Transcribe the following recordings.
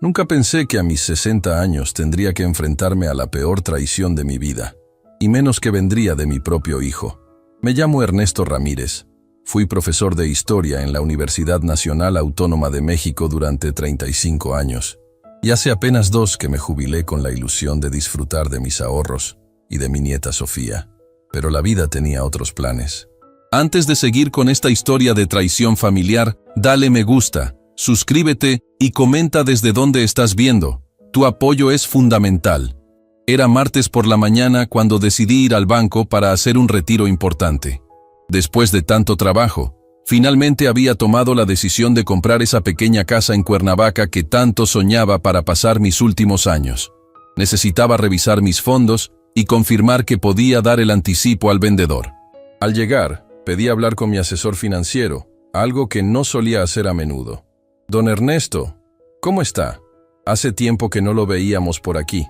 Nunca pensé que a mis 60 años tendría que enfrentarme a la peor traición de mi vida, y menos que vendría de mi propio hijo. Me llamo Ernesto Ramírez. Fui profesor de Historia en la Universidad Nacional Autónoma de México durante 35 años, y hace apenas 2 que me jubilé con la ilusión de disfrutar de mis ahorros y de mi nieta Sofía. Pero la vida tenía otros planes. Antes de seguir con esta historia de traición familiar, dale me gusta, suscríbete y comenta desde dónde estás viendo. Tu apoyo es fundamental. Era martes por la mañana cuando decidí ir al banco para hacer un retiro importante. Después de tanto trabajo, finalmente había tomado la decisión de comprar esa pequeña casa en Cuernavaca que tanto soñaba para pasar mis últimos años. Necesitaba revisar mis fondos y confirmar que podía dar el anticipo al vendedor. Al llegar, pedí hablar con mi asesor financiero, algo que no solía hacer a menudo. Don Ernesto, ¿cómo está? Hace tiempo que no lo veíamos por aquí.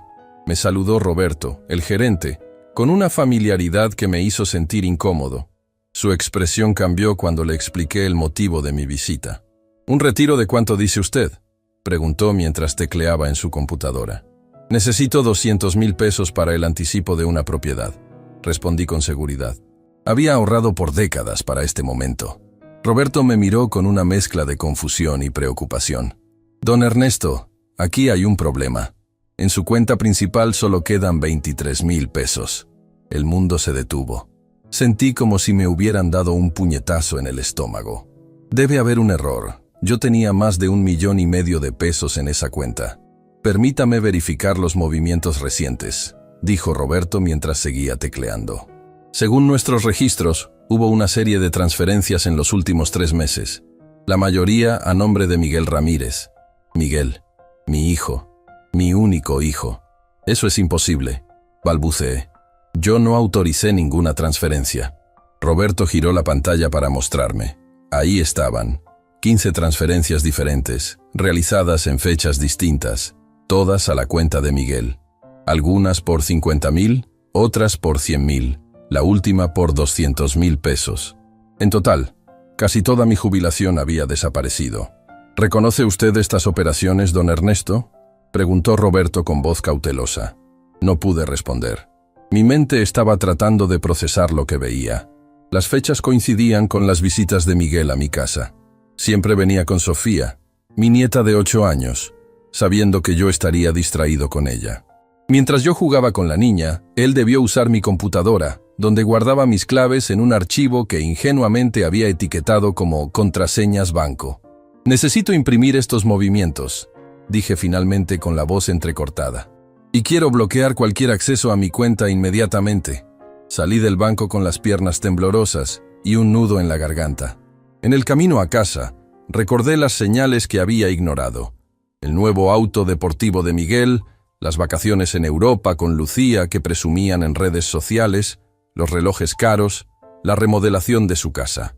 Me saludó Roberto, el gerente, con una familiaridad que me hizo sentir incómodo. Su expresión cambió cuando le expliqué el motivo de mi visita. ¿Un retiro de cuánto dice usted?, preguntó mientras tecleaba en su computadora. Necesito 200,000 pesos para el anticipo de una propiedad, respondí con seguridad. Había ahorrado por décadas para este momento. Roberto me miró con una mezcla de confusión y preocupación. Don Ernesto, aquí hay un problema. En su cuenta principal solo quedan 23,000 pesos. El mundo se detuvo. Sentí como si me hubieran dado un puñetazo en el estómago. Debe haber un error. Yo tenía más de 1,5 millones de pesos en esa cuenta. Permítame verificar los movimientos recientes, dijo Roberto mientras seguía tecleando. Según nuestros registros, hubo una serie de transferencias en los últimos 3 meses. La mayoría a nombre de Miguel Ramírez. Miguel, mi hijo. Mi único hijo. Eso es imposible, balbuceé. Yo no autoricé ninguna transferencia. Roberto giró la pantalla para mostrarme. Ahí estaban, 15 transferencias diferentes, realizadas en fechas distintas, todas a la cuenta de Miguel. Algunas por 50,000, otras por 100,000, la última por 200,000 pesos. En total, casi toda mi jubilación había desaparecido. ¿Reconoce usted estas operaciones, don Ernesto?, preguntó Roberto con voz cautelosa. No pude responder. Mi mente estaba tratando de procesar lo que veía. Las fechas coincidían con las visitas de Miguel a mi casa. Siempre venía con Sofía, mi nieta de 8 años, sabiendo que yo estaría distraído con ella. Mientras yo jugaba con la niña, él debió usar mi computadora, donde guardaba mis claves en un archivo que ingenuamente había etiquetado como contraseñas banco. Necesito imprimir estos movimientos, dije finalmente con la voz entrecortada. Y quiero bloquear cualquier acceso a mi cuenta inmediatamente. Salí del banco con las piernas temblorosas y un nudo en la garganta. En el camino a casa, recordé las señales que había ignorado. El nuevo auto deportivo de Miguel, las vacaciones en Europa con Lucía que presumían en redes sociales, los relojes caros, la remodelación de su casa.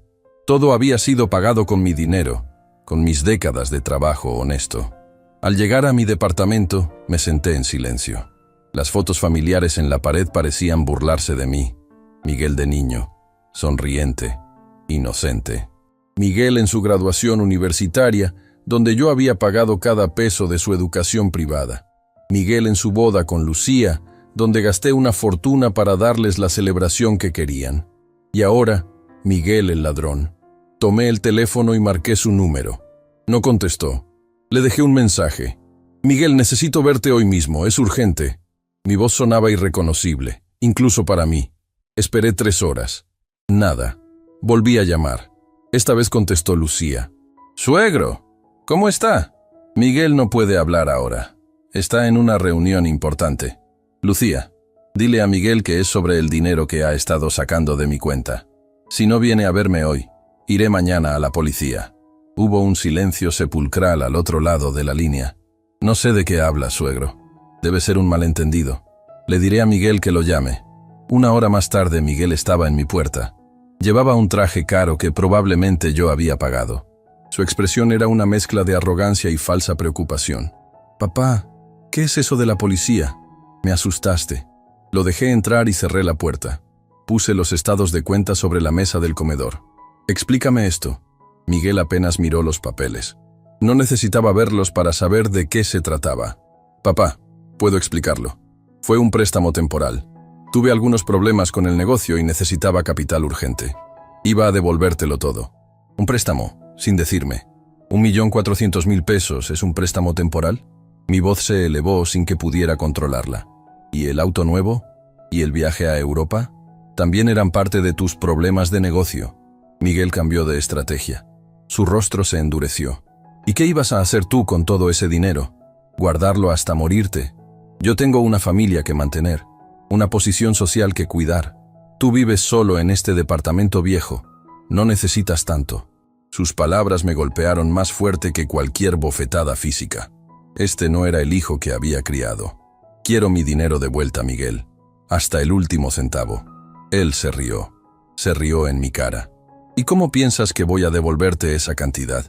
Todo había sido pagado con mi dinero, con mis décadas de trabajo honesto. Al llegar a mi departamento, me senté en silencio. Las fotos familiares en la pared parecían burlarse de mí. Miguel de niño, sonriente, inocente. Miguel en su graduación universitaria, donde yo había pagado cada peso de su educación privada. Miguel en su boda con Lucía, donde gasté una fortuna para darles la celebración que querían. Y ahora, Miguel el ladrón. Tomé el teléfono y marqué su número. No contestó. Le dejé un mensaje. Miguel, necesito verte hoy mismo, es urgente. Mi voz sonaba irreconocible, incluso para mí. Esperé 3 horas. Nada. Volví a llamar. Esta vez contestó Lucía. «Suegro, ¿cómo está?» «Miguel no puede hablar ahora. Está en una reunión importante. Lucía, dile a Miguel que es sobre el dinero que ha estado sacando de mi cuenta. Si no viene a verme hoy, iré mañana a la policía». Hubo un silencio sepulcral al otro lado de la línea. «No sé de qué habla, suegro. Debe ser un malentendido. Le diré a Miguel que lo llame». 1 hora más tarde, Miguel estaba en mi puerta. Llevaba un traje caro que probablemente yo había pagado. Su expresión era una mezcla de arrogancia y falsa preocupación. «Papá, ¿qué es eso de la policía? Me asustaste». Lo dejé entrar y cerré la puerta. Puse los estados de cuenta sobre la mesa del comedor. «Explícame esto». Miguel apenas miró los papeles. No necesitaba verlos para saber de qué se trataba. Papá, puedo explicarlo. Fue un préstamo temporal. Tuve algunos problemas con el negocio y necesitaba capital urgente. Iba a devolvértelo todo. Un préstamo, sin decirme. 1.400.000 pesos es un préstamo temporal. Mi voz se elevó sin que pudiera controlarla. ¿Y el auto nuevo? ¿Y el viaje a Europa? También eran parte de tus problemas de negocio. Miguel cambió de estrategia. Su rostro se endureció. ¿Y qué ibas a hacer tú con todo ese dinero? ¿Guardarlo hasta morirte? Yo tengo una familia que mantener, una posición social que cuidar. Tú vives solo en este departamento viejo. No necesitas tanto. Sus palabras me golpearon más fuerte que cualquier bofetada física. Este no era el hijo que había criado. Quiero mi dinero de vuelta, Miguel. Hasta el último centavo. Él se rió. Se rió en mi cara. ¿Y cómo piensas que voy a devolverte esa cantidad?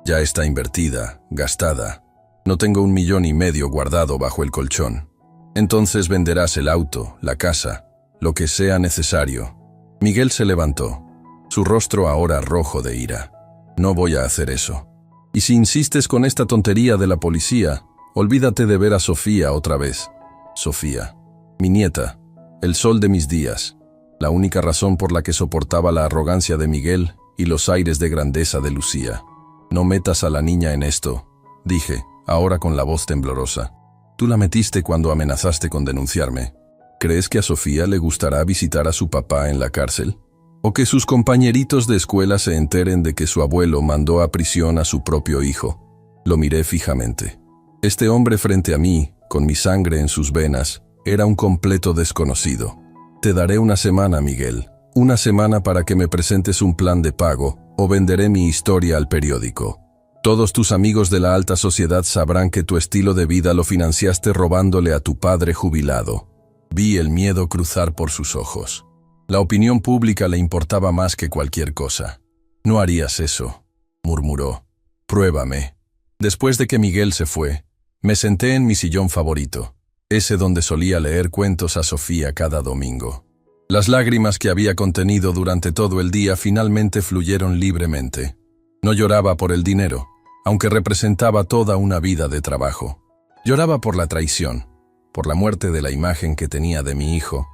Ya está invertida, gastada. No tengo 1,5 millones guardado bajo el colchón. Entonces venderás el auto, la casa, lo que sea necesario. Miguel se levantó, su rostro ahora rojo de ira. No voy a hacer eso. Y si insistes con esta tontería de la policía, olvídate de ver a Sofía otra vez. Sofía, mi nieta, el sol de mis días, la única razón por la que soportaba la arrogancia de Miguel y los aires de grandeza de Lucía. No metas a la niña en esto, dije, ahora con la voz temblorosa. Tú la metiste cuando amenazaste con denunciarme. ¿Crees que a Sofía le gustará visitar a su papá en la cárcel? ¿O que sus compañeritos de escuela se enteren de que su abuelo mandó a prisión a su propio hijo? Lo miré fijamente. Este hombre frente a mí, con mi sangre en sus venas, era un completo desconocido. Te daré una semana, Miguel. Una semana para que me presentes un plan de pago, o venderé mi historia al periódico. Todos tus amigos de la alta sociedad sabrán que tu estilo de vida lo financiaste robándole a tu padre jubilado. Vi el miedo cruzar por sus ojos. La opinión pública le importaba más que cualquier cosa. No harías eso, murmuró. Pruébame. Después de que Miguel se fue, me senté en mi sillón favorito, ese donde solía leer cuentos a Sofía cada domingo. Las lágrimas que había contenido durante todo el día finalmente fluyeron libremente. No lloraba por el dinero, aunque representaba toda una vida de trabajo. Lloraba por la traición, por la muerte de la imagen que tenía de mi hijo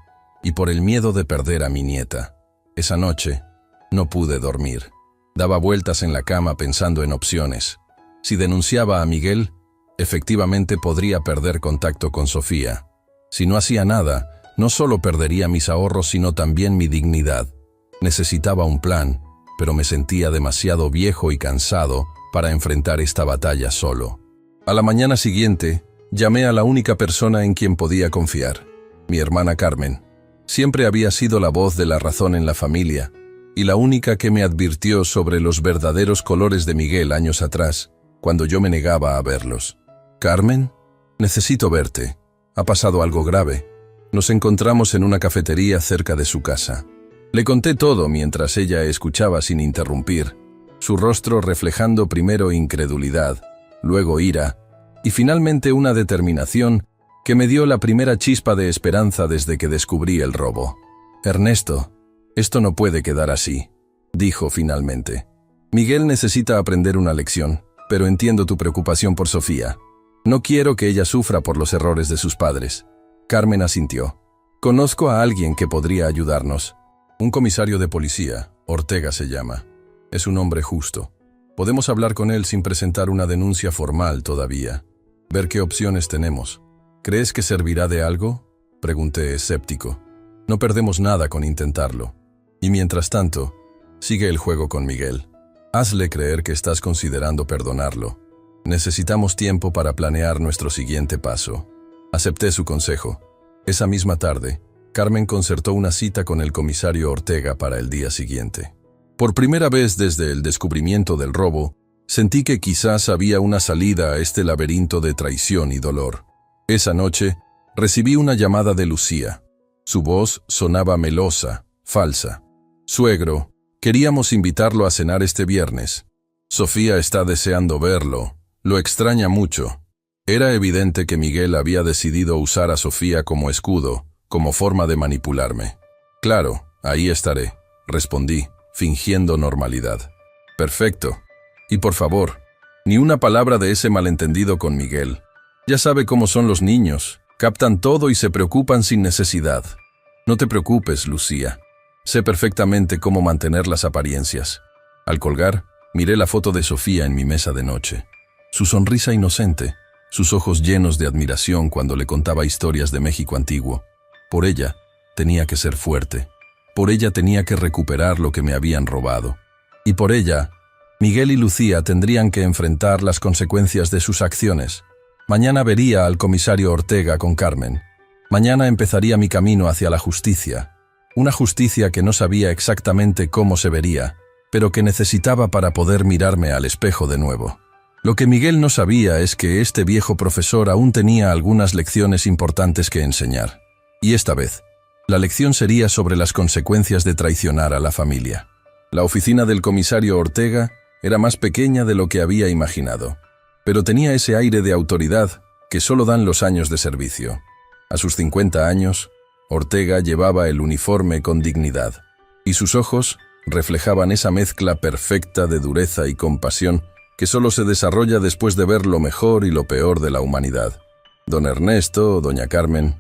y por el miedo de perder a mi nieta. Esa noche no pude dormir. Daba vueltas en la cama pensando en opciones. Si denunciaba a Miguel, efectivamente podría perder contacto con Sofía. Si no hacía nada, no solo perdería mis ahorros, sino también mi dignidad. Necesitaba un plan, pero me sentía demasiado viejo y cansado para enfrentar esta batalla solo. A la mañana siguiente, llamé a la única persona en quien podía confiar, mi hermana Carmen. Siempre había sido la voz de la razón en la familia, y la única que me advirtió sobre los verdaderos colores de Miguel años atrás, cuando yo me negaba a verlos. «Carmen, necesito verte. Ha pasado algo grave. Nos encontramos en una cafetería cerca de su casa». Le conté todo mientras ella escuchaba sin interrumpir, su rostro reflejando primero incredulidad, luego ira, y finalmente una determinación que me dio la primera chispa de esperanza desde que descubrí el robo. «Ernesto, esto no puede quedar así», dijo finalmente. «Miguel necesita aprender una lección, pero entiendo tu preocupación por Sofía. No quiero que ella sufra por los errores de sus padres». Carmen asintió. «Conozco a alguien que podría ayudarnos. Un comisario de policía, Ortega se llama. Es un hombre justo. Podemos hablar con él sin presentar una denuncia formal todavía. Ver qué opciones tenemos». «¿Crees que servirá de algo?», pregunté escéptico. «No perdemos nada con intentarlo. Y mientras tanto, sigue el juego con Miguel. Hazle creer que estás considerando perdonarlo. Necesitamos tiempo para planear nuestro siguiente paso». Acepté su consejo. Esa misma tarde, Carmen concertó una cita con el comisario Ortega para el día siguiente. Por primera vez desde el descubrimiento del robo, sentí que quizás había una salida a este laberinto de traición y dolor. Esa noche, recibí una llamada de Lucía. Su voz sonaba melosa, falsa. «Suegro, queríamos invitarlo a cenar este viernes. Sofía está deseando verlo. Lo extraña mucho». Era evidente que Miguel había decidido usar a Sofía como escudo, como forma de manipularme. «Claro, ahí estaré», respondí, fingiendo normalidad. «Perfecto. Y por favor, Ni una palabra de ese malentendido con Miguel. Ya sabe cómo son los niños, captan todo y se preocupan sin necesidad. No te preocupes, Lucía. Sé perfectamente cómo mantener las apariencias. Al colgar, miré la foto de Sofía en mi mesa de noche. Su sonrisa inocente, sus ojos llenos de admiración cuando le contaba historias de México antiguo. Por ella, tenía que ser fuerte. Por ella tenía que recuperar lo que me habían robado. Y por ella, Miguel y Lucía tendrían que enfrentar las consecuencias de sus acciones. Mañana vería al comisario Ortega con Carmen. Mañana empezaría mi camino hacia la justicia. Una justicia que no sabía exactamente cómo se vería, pero que necesitaba para poder mirarme al espejo de nuevo. Lo que Miguel no sabía es que este viejo profesor aún tenía algunas lecciones importantes que enseñar. Y esta vez, la lección sería sobre las consecuencias de traicionar a la familia. La oficina del comisario Ortega era más pequeña de lo que había imaginado, pero tenía ese aire de autoridad que solo dan los años de servicio. A sus 50 años, Ortega llevaba el uniforme con dignidad, y sus ojos reflejaban esa mezcla perfecta de dureza y compasión que solo se desarrolla después de ver lo mejor y lo peor de la humanidad. Don Ernesto, doña Carmen,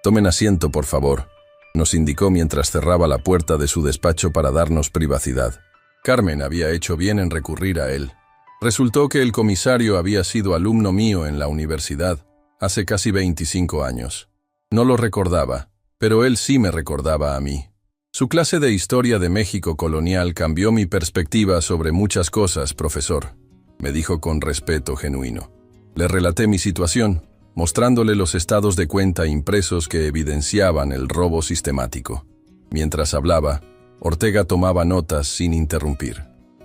tomen asiento, por favor, nos indicó mientras cerraba la puerta de su despacho para darnos privacidad. Carmen había hecho bien en recurrir a él. Resultó que el comisario había sido alumno mío en la universidad hace casi 25 años. No lo recordaba, pero él sí me recordaba a mí. Su clase de historia de México colonial cambió mi perspectiva sobre muchas cosas, profesor, me dijo con respeto genuino. Le relaté mi situación, mostrándole los estados de cuenta impresos que evidenciaban el robo sistemático. Mientras hablaba, Ortega tomaba notas sin interrumpir.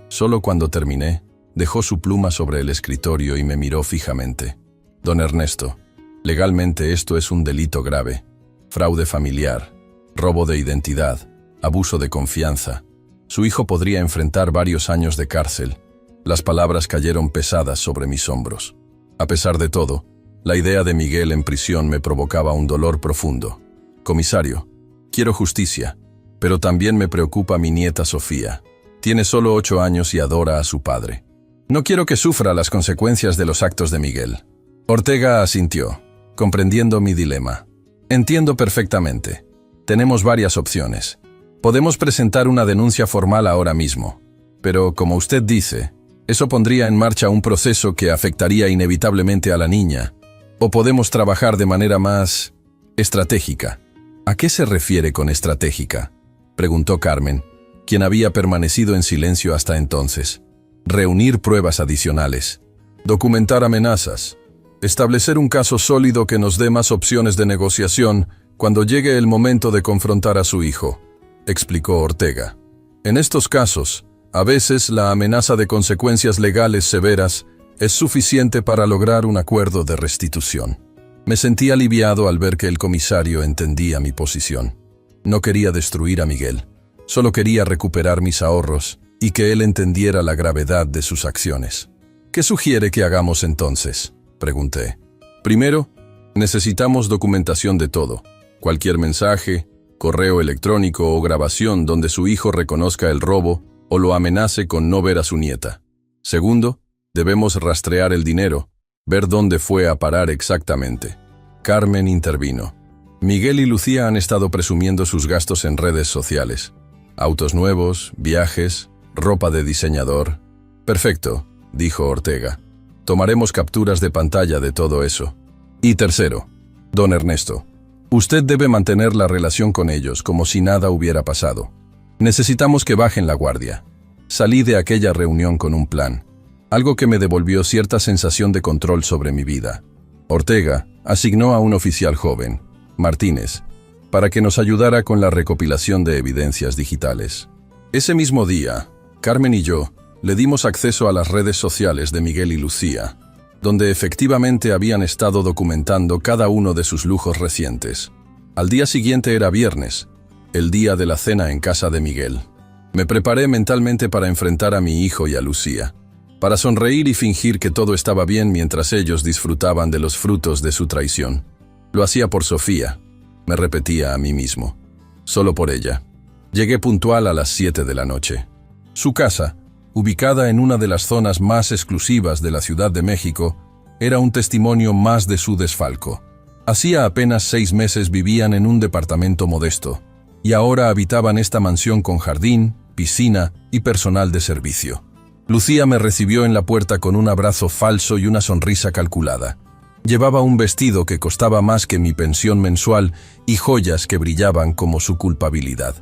Solo cuando terminé, dejó su pluma sobre el escritorio y me miró fijamente. Don Ernesto, legalmente esto es un delito grave. Fraude familiar, robo de identidad, abuso de confianza. Su hijo podría enfrentar varios años de cárcel. Las palabras cayeron pesadas sobre mis hombros. A pesar de todo, la idea de Miguel en prisión me provocaba un dolor profundo. Comisario, quiero justicia, pero también me preocupa mi nieta Sofía. Tiene solo 8 años y adora a su padre. No quiero que sufra las consecuencias de los actos de Miguel. Ortega asintió, comprendiendo mi dilema. Entiendo perfectamente. Tenemos varias opciones. Podemos presentar una denuncia formal ahora mismo, pero, como usted dice, eso pondría en marcha un proceso que afectaría inevitablemente a la niña. O podemos trabajar de manera más estratégica. ¿A qué se refiere con estratégica?, preguntó Carmen, quien había permanecido en silencio hasta entonces. Reunir pruebas adicionales, documentar amenazas, establecer un caso sólido que nos dé más opciones de negociación cuando llegue el momento de confrontar a su hijo, explicó Ortega. En estos casos, a veces la amenaza de consecuencias legales severas es suficiente para lograr un acuerdo de restitución. Me sentí aliviado al ver que el comisario entendía mi posición. No quería destruir a Miguel, solo quería recuperar mis ahorros y que él entendiera la gravedad de sus acciones. ¿Qué sugiere que hagamos entonces?, pregunté. Primero, necesitamos documentación de todo. Cualquier mensaje, correo electrónico o grabación donde su hijo reconozca el robo o lo amenace con no ver a su nieta. Segundo, debemos rastrear el dinero, ver dónde fue a parar exactamente. Carmen intervino. Miguel y Lucía han estado presumiendo sus gastos en redes sociales. Autos nuevos, viajes, ropa de diseñador. Perfecto, dijo Ortega. Tomaremos capturas de pantalla de todo eso. Y tercero, don Ernesto, usted debe mantener la relación con ellos como si nada hubiera pasado. Necesitamos que bajen la guardia. Salí de aquella reunión con un plan, algo que me devolvió cierta sensación de control sobre mi vida. Ortega asignó a un oficial joven, Martínez, para que nos ayudara con la recopilación de evidencias digitales. Ese mismo día, Carmen y yo le dimos acceso a las redes sociales de Miguel y Lucía, donde efectivamente habían estado documentando cada uno de sus lujos recientes. Al día siguiente era viernes, el día de la cena en casa de Miguel. Me preparé mentalmente para enfrentar a mi hijo y a Lucía, para sonreír y fingir que todo estaba bien mientras ellos disfrutaban de los frutos de su traición. Lo hacía por Sofía, me repetía a mí mismo. Solo por ella. Llegué puntual a las 7 de la noche. Su casa, ubicada en una de las zonas más exclusivas de la Ciudad de México, era un testimonio más de su desfalco. Hacía apenas 6 meses vivían en un departamento modesto, y ahora habitaban esta mansión con jardín, piscina y personal de servicio. Lucía me recibió en la puerta con un abrazo falso y una sonrisa calculada. Llevaba un vestido que costaba más que mi pensión mensual y joyas que brillaban como su culpabilidad.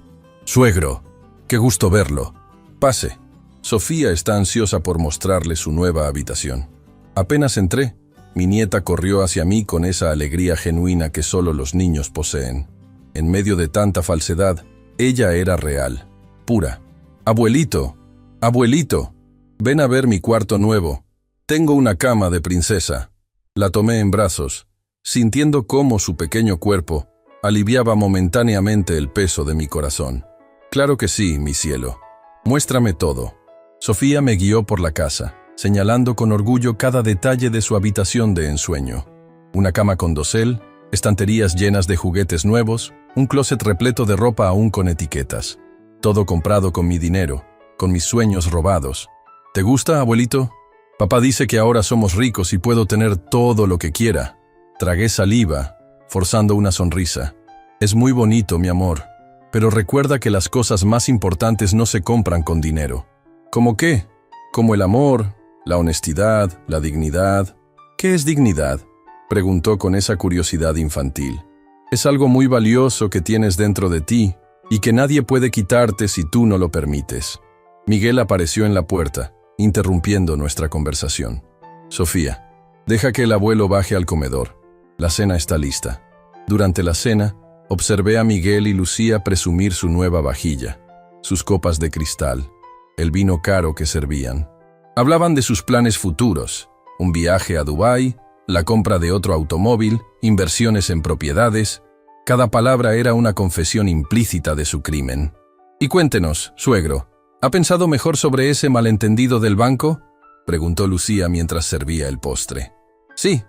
«Suegro, qué gusto verlo. Pase». Sofía está ansiosa por mostrarle su nueva habitación. Apenas entré, mi nieta corrió hacia mí con esa alegría genuina que solo los niños poseen. En medio de tanta falsedad, ella era real, pura. «Abuelito, abuelito, ven a ver mi cuarto nuevo. Tengo una cama de princesa». La tomé en brazos, sintiendo cómo su pequeño cuerpo aliviaba momentáneamente el peso de mi corazón. «Claro que sí, mi cielo. Muéstrame todo». Sofía me guió por la casa, señalando con orgullo cada detalle de su habitación de ensueño. Una cama con dosel, estanterías llenas de juguetes nuevos, un closet repleto de ropa aún con etiquetas. Todo comprado con mi dinero, con mis sueños robados. «¿Te gusta, abuelito? Papá dice que ahora somos ricos y puedo tener todo lo que quiera». Tragué saliva, forzando una sonrisa. «Es muy bonito, mi amor, pero recuerda que las cosas más importantes no se compran con dinero». «¿Cómo qué? Como el amor, la honestidad, la dignidad». «¿Qué es dignidad?», preguntó con esa curiosidad infantil. «Es algo muy valioso que tienes dentro de ti y que nadie puede quitarte si tú no lo permites». Miguel apareció en la puerta, interrumpiendo nuestra conversación. «Sofía, deja que el abuelo baje al comedor. La cena está lista». Durante la cena, observé a Miguel y Lucía presumir su nueva vajilla, sus copas de cristal, el vino caro que servían. Hablaban de sus planes futuros, un viaje a Dubái, la compra de otro automóvil, inversiones en propiedades. Cada palabra era una confesión implícita de su crimen. «Y cuéntenos, suegro, ¿ha pensado mejor sobre ese malentendido del banco?», preguntó Lucía mientras servía el postre. «Sí,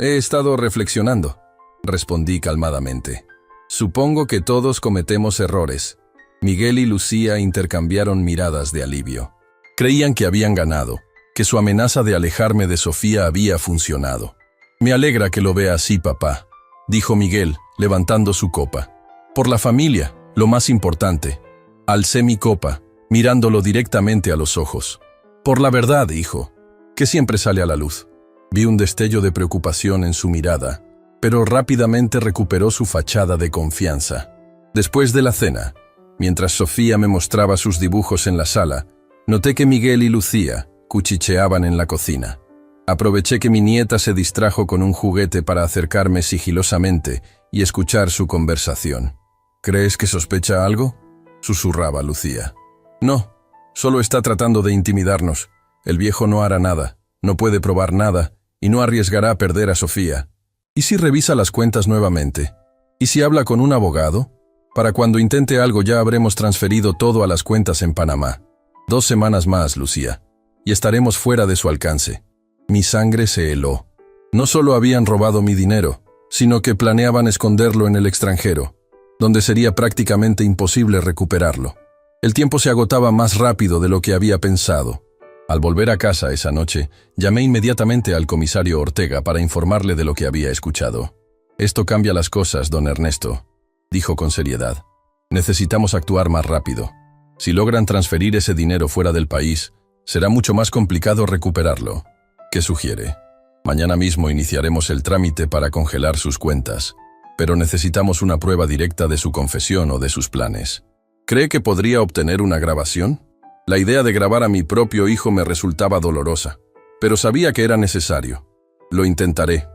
he estado reflexionando», respondí calmadamente. «Supongo que todos cometemos errores». Miguel y Lucía intercambiaron miradas de alivio. Creían que habían ganado, que su amenaza de alejarme de Sofía había funcionado. «Me alegra que lo vea así, papá», dijo Miguel, levantando su copa. «Por la familia, lo más importante». Alcé mi copa, mirándolo directamente a los ojos. «Por la verdad, hijo, que siempre sale a la luz». Vi un destello de preocupación en su mirada, pero rápidamente recuperó su fachada de confianza. Después de la cena, mientras Sofía me mostraba sus dibujos en la sala, noté que Miguel y Lucía cuchicheaban en la cocina. Aproveché que mi nieta se distrajo con un juguete para acercarme sigilosamente y escuchar su conversación. «¿Crees que sospecha algo?», susurraba Lucía. «No, solo está tratando de intimidarnos. El viejo no hará nada, no puede probar nada y no arriesgará a perder a Sofía. ¿Y si revisa las cuentas nuevamente? ¿Y si habla con un abogado? Para cuando intente algo ya habremos transferido todo a las cuentas en Panamá. 2 semanas más, Lucía, y estaremos fuera de su alcance». Mi sangre se heló. No solo habían robado mi dinero, sino que planeaban esconderlo en el extranjero, donde sería prácticamente imposible recuperarlo. El tiempo se agotaba más rápido de lo que había pensado. Al volver a casa esa noche, llamé inmediatamente al comisario Ortega para informarle de lo que había escuchado. «Esto cambia las cosas, don Ernesto», dijo con seriedad. «Necesitamos actuar más rápido. Si logran transferir ese dinero fuera del país, será mucho más complicado recuperarlo. ¿Qué sugiere? Mañana mismo iniciaremos el trámite para congelar sus cuentas, pero necesitamos una prueba directa de su confesión o de sus planes. ¿Cree que podría obtener una grabación? La idea de grabar a mi propio hijo me resultaba dolorosa, pero sabía que era necesario. Lo intentaré».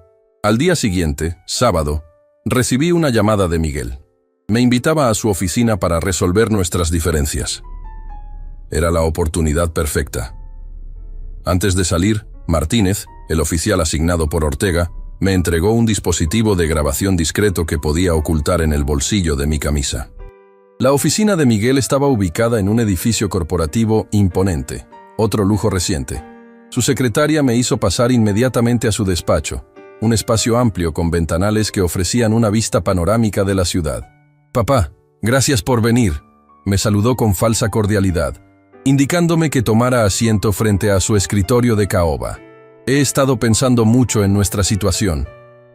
Al día siguiente, sábado, recibí una llamada de Miguel. Me invitaba a su oficina para resolver nuestras diferencias. Era la oportunidad perfecta. Antes de salir, Martínez, el oficial asignado por Ortega, me entregó un dispositivo de grabación discreto que podía ocultar en el bolsillo de mi camisa. La oficina de Miguel estaba ubicada en un edificio corporativo imponente, otro lujo reciente. Su secretaria me hizo pasar inmediatamente a su despacho, un espacio amplio con ventanales que ofrecían una vista panorámica de la ciudad. «Papá, gracias por venir», me saludó con falsa cordialidad. indicándome que tomara asiento frente a su escritorio de caoba. He estado pensando mucho en nuestra situación.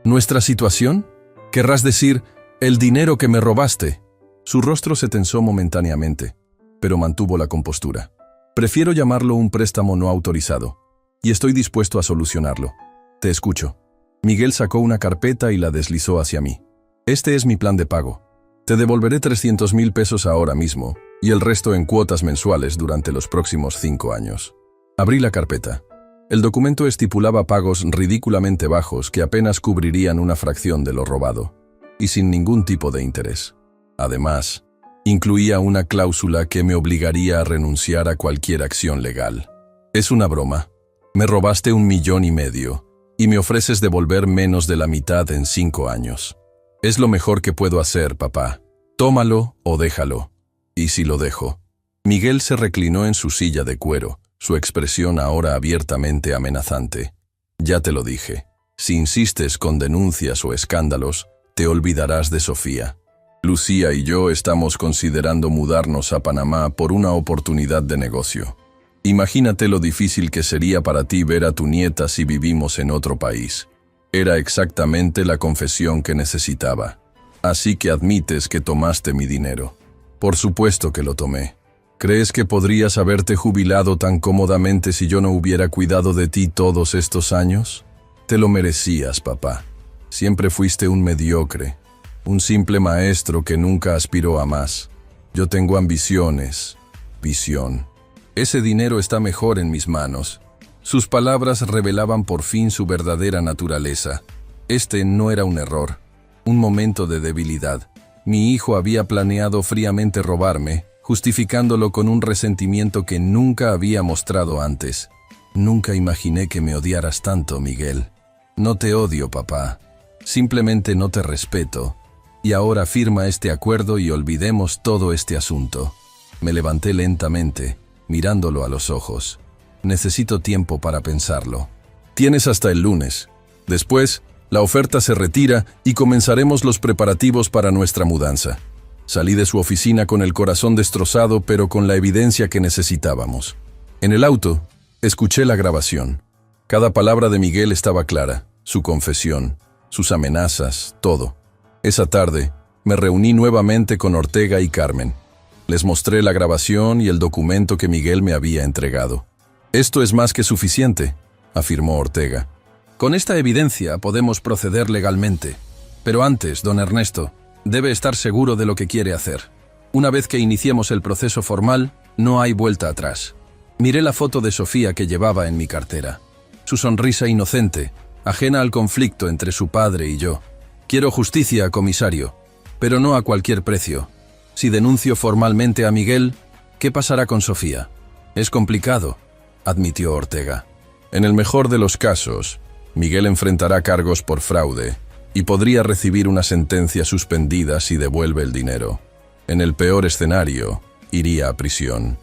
¿Nuestra situación? Querrás decir, el dinero que me robaste. Su rostro se tensó momentáneamente, pero mantuvo la compostura. Prefiero llamarlo un préstamo no autorizado, y estoy dispuesto a solucionarlo. Te escucho. Miguel sacó una carpeta y la deslizó hacia mí. Este es mi plan de pago. Te devolveré 300,000 pesos ahora mismo, y el resto en cuotas mensuales durante los próximos 5 años. Abrí la carpeta. El documento estipulaba pagos ridículamente bajos que apenas cubrirían una fracción de lo robado, y sin ningún tipo de interés. Además, incluía una cláusula que me obligaría a renunciar a cualquier acción legal. Es una broma. Me robaste 1,5 millones, y me ofreces devolver menos de la mitad en 5 años. Es lo mejor que puedo hacer, papá. Tómalo o déjalo. ¿Y si lo dejo? Miguel se reclinó en su silla de cuero, su expresión ahora abiertamente amenazante. Ya te lo dije. Si insistes con denuncias o escándalos, te olvidarás de Sofía. Lucía y yo estamos considerando mudarnos a Panamá por una oportunidad de negocio. Imagínate lo difícil que sería para ti ver a tu nieta si vivimos en otro país. Era exactamente la confesión que necesitaba. Así que admites que tomaste mi dinero. Por supuesto que lo tomé. ¿Crees que podrías haberte jubilado tan cómodamente si yo no hubiera cuidado de ti todos estos años? Te lo merecías, papá. Siempre fuiste un mediocre, un simple maestro que nunca aspiró a más. Yo tengo ambiciones, visión. Ese dinero está mejor en mis manos. Sus palabras revelaban por fin su verdadera naturaleza. Este no era un error, un momento de debilidad. Mi hijo había planeado fríamente robarme, justificándolo con un resentimiento que nunca había mostrado antes. Nunca imaginé que me odiaras tanto, Miguel. No te odio, papá. Simplemente no te respeto. Y ahora firma este acuerdo y olvidemos todo este asunto. Me levanté lentamente, mirándolo a los ojos. Necesito tiempo para pensarlo. Tienes hasta el lunes. Después, la oferta se retira y comenzaremos los preparativos para nuestra mudanza. Salí de su oficina con el corazón destrozado, pero con la evidencia que necesitábamos. En el auto, escuché la grabación. Cada palabra de Miguel estaba clara, su confesión, sus amenazas, todo. Esa tarde, me reuní nuevamente con Ortega y Carmen. Les mostré la grabación y el documento que Miguel me había entregado. «Esto es más que suficiente», afirmó Ortega. «Con esta evidencia podemos proceder legalmente. Pero antes, don Ernesto, debe estar seguro de lo que quiere hacer. Una vez que iniciemos el proceso formal, no hay vuelta atrás». Miré la foto de Sofía que llevaba en mi cartera. Su sonrisa inocente, ajena al conflicto entre su padre y yo. «Quiero justicia, comisario, pero no a cualquier precio. Si denuncio formalmente a Miguel, ¿qué pasará con Sofía?» «Es complicado», admitió Ortega. «En el mejor de los casos, Miguel enfrentará cargos por fraude y podría recibir una sentencia suspendida si devuelve el dinero. En el peor escenario, iría a prisión.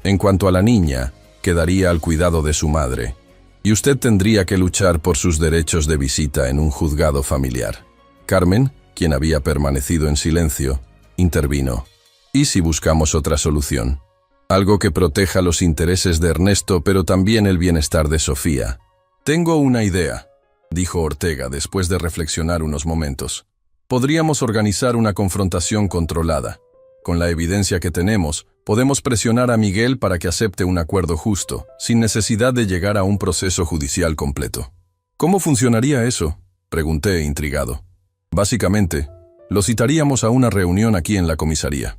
En cuanto a la niña, quedaría al cuidado de su madre, y usted tendría que luchar por sus derechos de visita en un juzgado familiar». Carmen, quien había permanecido en silencio, intervino. «¿Y si buscamos otra solución? Algo que proteja los intereses de Ernesto, pero también el bienestar de Sofía». «Tengo una idea», dijo Ortega después de reflexionar unos momentos. «Podríamos organizar una confrontación controlada. Con la evidencia que tenemos, podemos presionar a Miguel para que acepte un acuerdo justo, sin necesidad de llegar a un proceso judicial completo». «¿Cómo funcionaría eso?», pregunté intrigado. «Básicamente, lo citaríamos a una reunión aquí en la comisaría.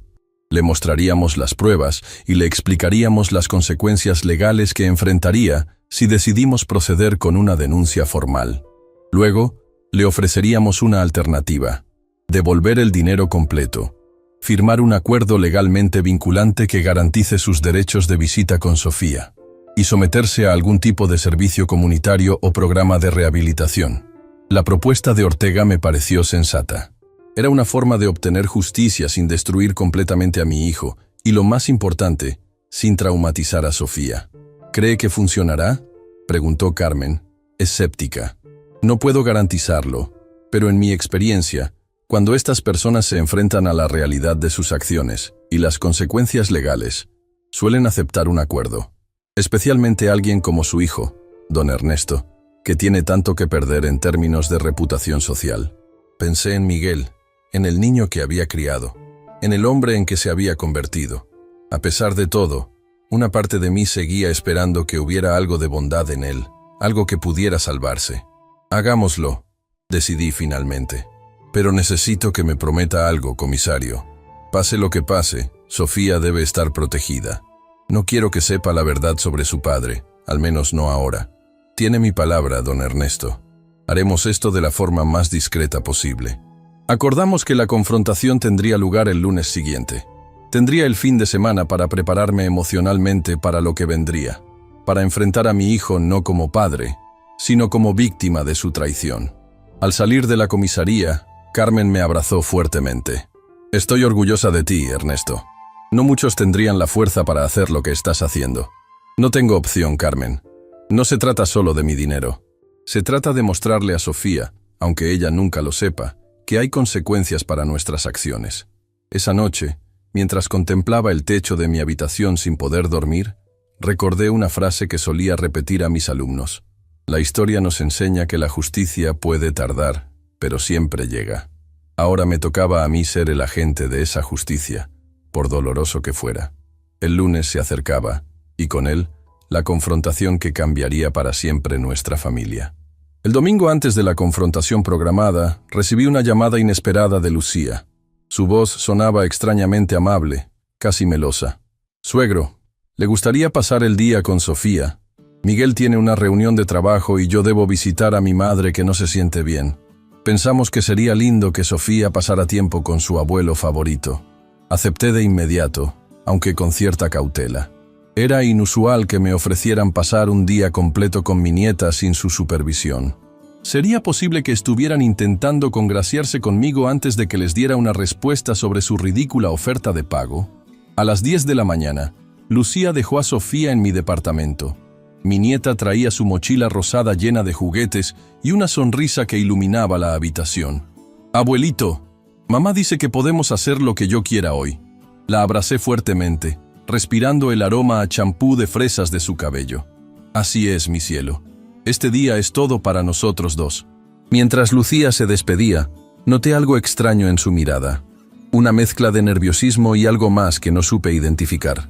Le mostraríamos las pruebas y le explicaríamos las consecuencias legales que enfrentaría si decidimos proceder con una denuncia formal. Luego, le ofreceríamos una alternativa: devolver el dinero completo, firmar un acuerdo legalmente vinculante que garantice sus derechos de visita con Sofía, y someterse a algún tipo de servicio comunitario o programa de rehabilitación». La propuesta de Ortega me pareció sensata. Era una forma de obtener justicia sin destruir completamente a mi hijo, y lo más importante, sin traumatizar a Sofía. «¿Cree que funcionará?», preguntó Carmen, escéptica. «No puedo garantizarlo, pero en mi experiencia, cuando estas personas se enfrentan a la realidad de sus acciones y las consecuencias legales, suelen aceptar un acuerdo, especialmente alguien como su hijo, don Ernesto, que tiene tanto que perder en términos de reputación social. Pensé en Miguel, en el niño que había criado, en el hombre en que se había convertido. A pesar de todo, una parte de mí seguía esperando que hubiera algo de bondad en él, algo que pudiera salvarse. Hagámoslo, decidí finalmente. Pero necesito que me prometa algo, comisario. Pase lo que pase, Sofía debe estar protegida. No quiero que sepa la verdad sobre su padre, al menos no ahora. Tiene mi palabra, don Ernesto. Haremos esto de la forma más discreta posible. Acordamos que la confrontación tendría lugar el lunes siguiente. Tendría el fin de semana para prepararme emocionalmente para lo que vendría, para enfrentar a mi hijo no como padre, sino como víctima de su traición. Al salir de la comisaría, Carmen me abrazó fuertemente. Estoy orgullosa de ti, Ernesto. No muchos tendrían la fuerza para hacer lo que estás haciendo. No tengo opción, Carmen. No se trata solo de mi dinero. Se trata de mostrarle a Sofía, aunque ella nunca lo sepa, que hay consecuencias para nuestras acciones. Esa noche, mientras contemplaba el techo de mi habitación sin poder dormir, recordé una frase que solía repetir a mis alumnos. La historia nos enseña que la justicia puede tardar, pero siempre llega. Ahora me tocaba a mí ser el agente de esa justicia, por doloroso que fuera. El lunes se acercaba, y con él, la confrontación que cambiaría para siempre nuestra familia. El domingo antes de la confrontación programada, recibí una llamada inesperada de Lucía. Su voz sonaba extrañamente amable, casi melosa. «Suegro, ¿le gustaría pasar el día con Sofía? Miguel tiene una reunión de trabajo y yo debo visitar a mi madre que no se siente bien. Pensamos que sería lindo que Sofía pasara tiempo con su abuelo favorito». Acepté de inmediato, aunque con cierta cautela. Era inusual que me ofrecieran pasar un día completo con mi nieta sin su supervisión. ¿Sería posible que estuvieran intentando congraciarse conmigo antes de que les diera una respuesta sobre su ridícula oferta de pago? A las 10 de la mañana, Lucía dejó a Sofía en mi departamento. Mi nieta traía su mochila rosada llena de juguetes y una sonrisa que iluminaba la habitación. «Abuelito, mamá dice que podemos hacer lo que yo quiera hoy». La abracé fuertemente, respirando el aroma a champú de fresas de su cabello. «Así es, mi cielo. Este día es todo para nosotros dos». Mientras Lucía se despedía, noté algo extraño en su mirada. Una mezcla de nerviosismo y algo más que no supe identificar.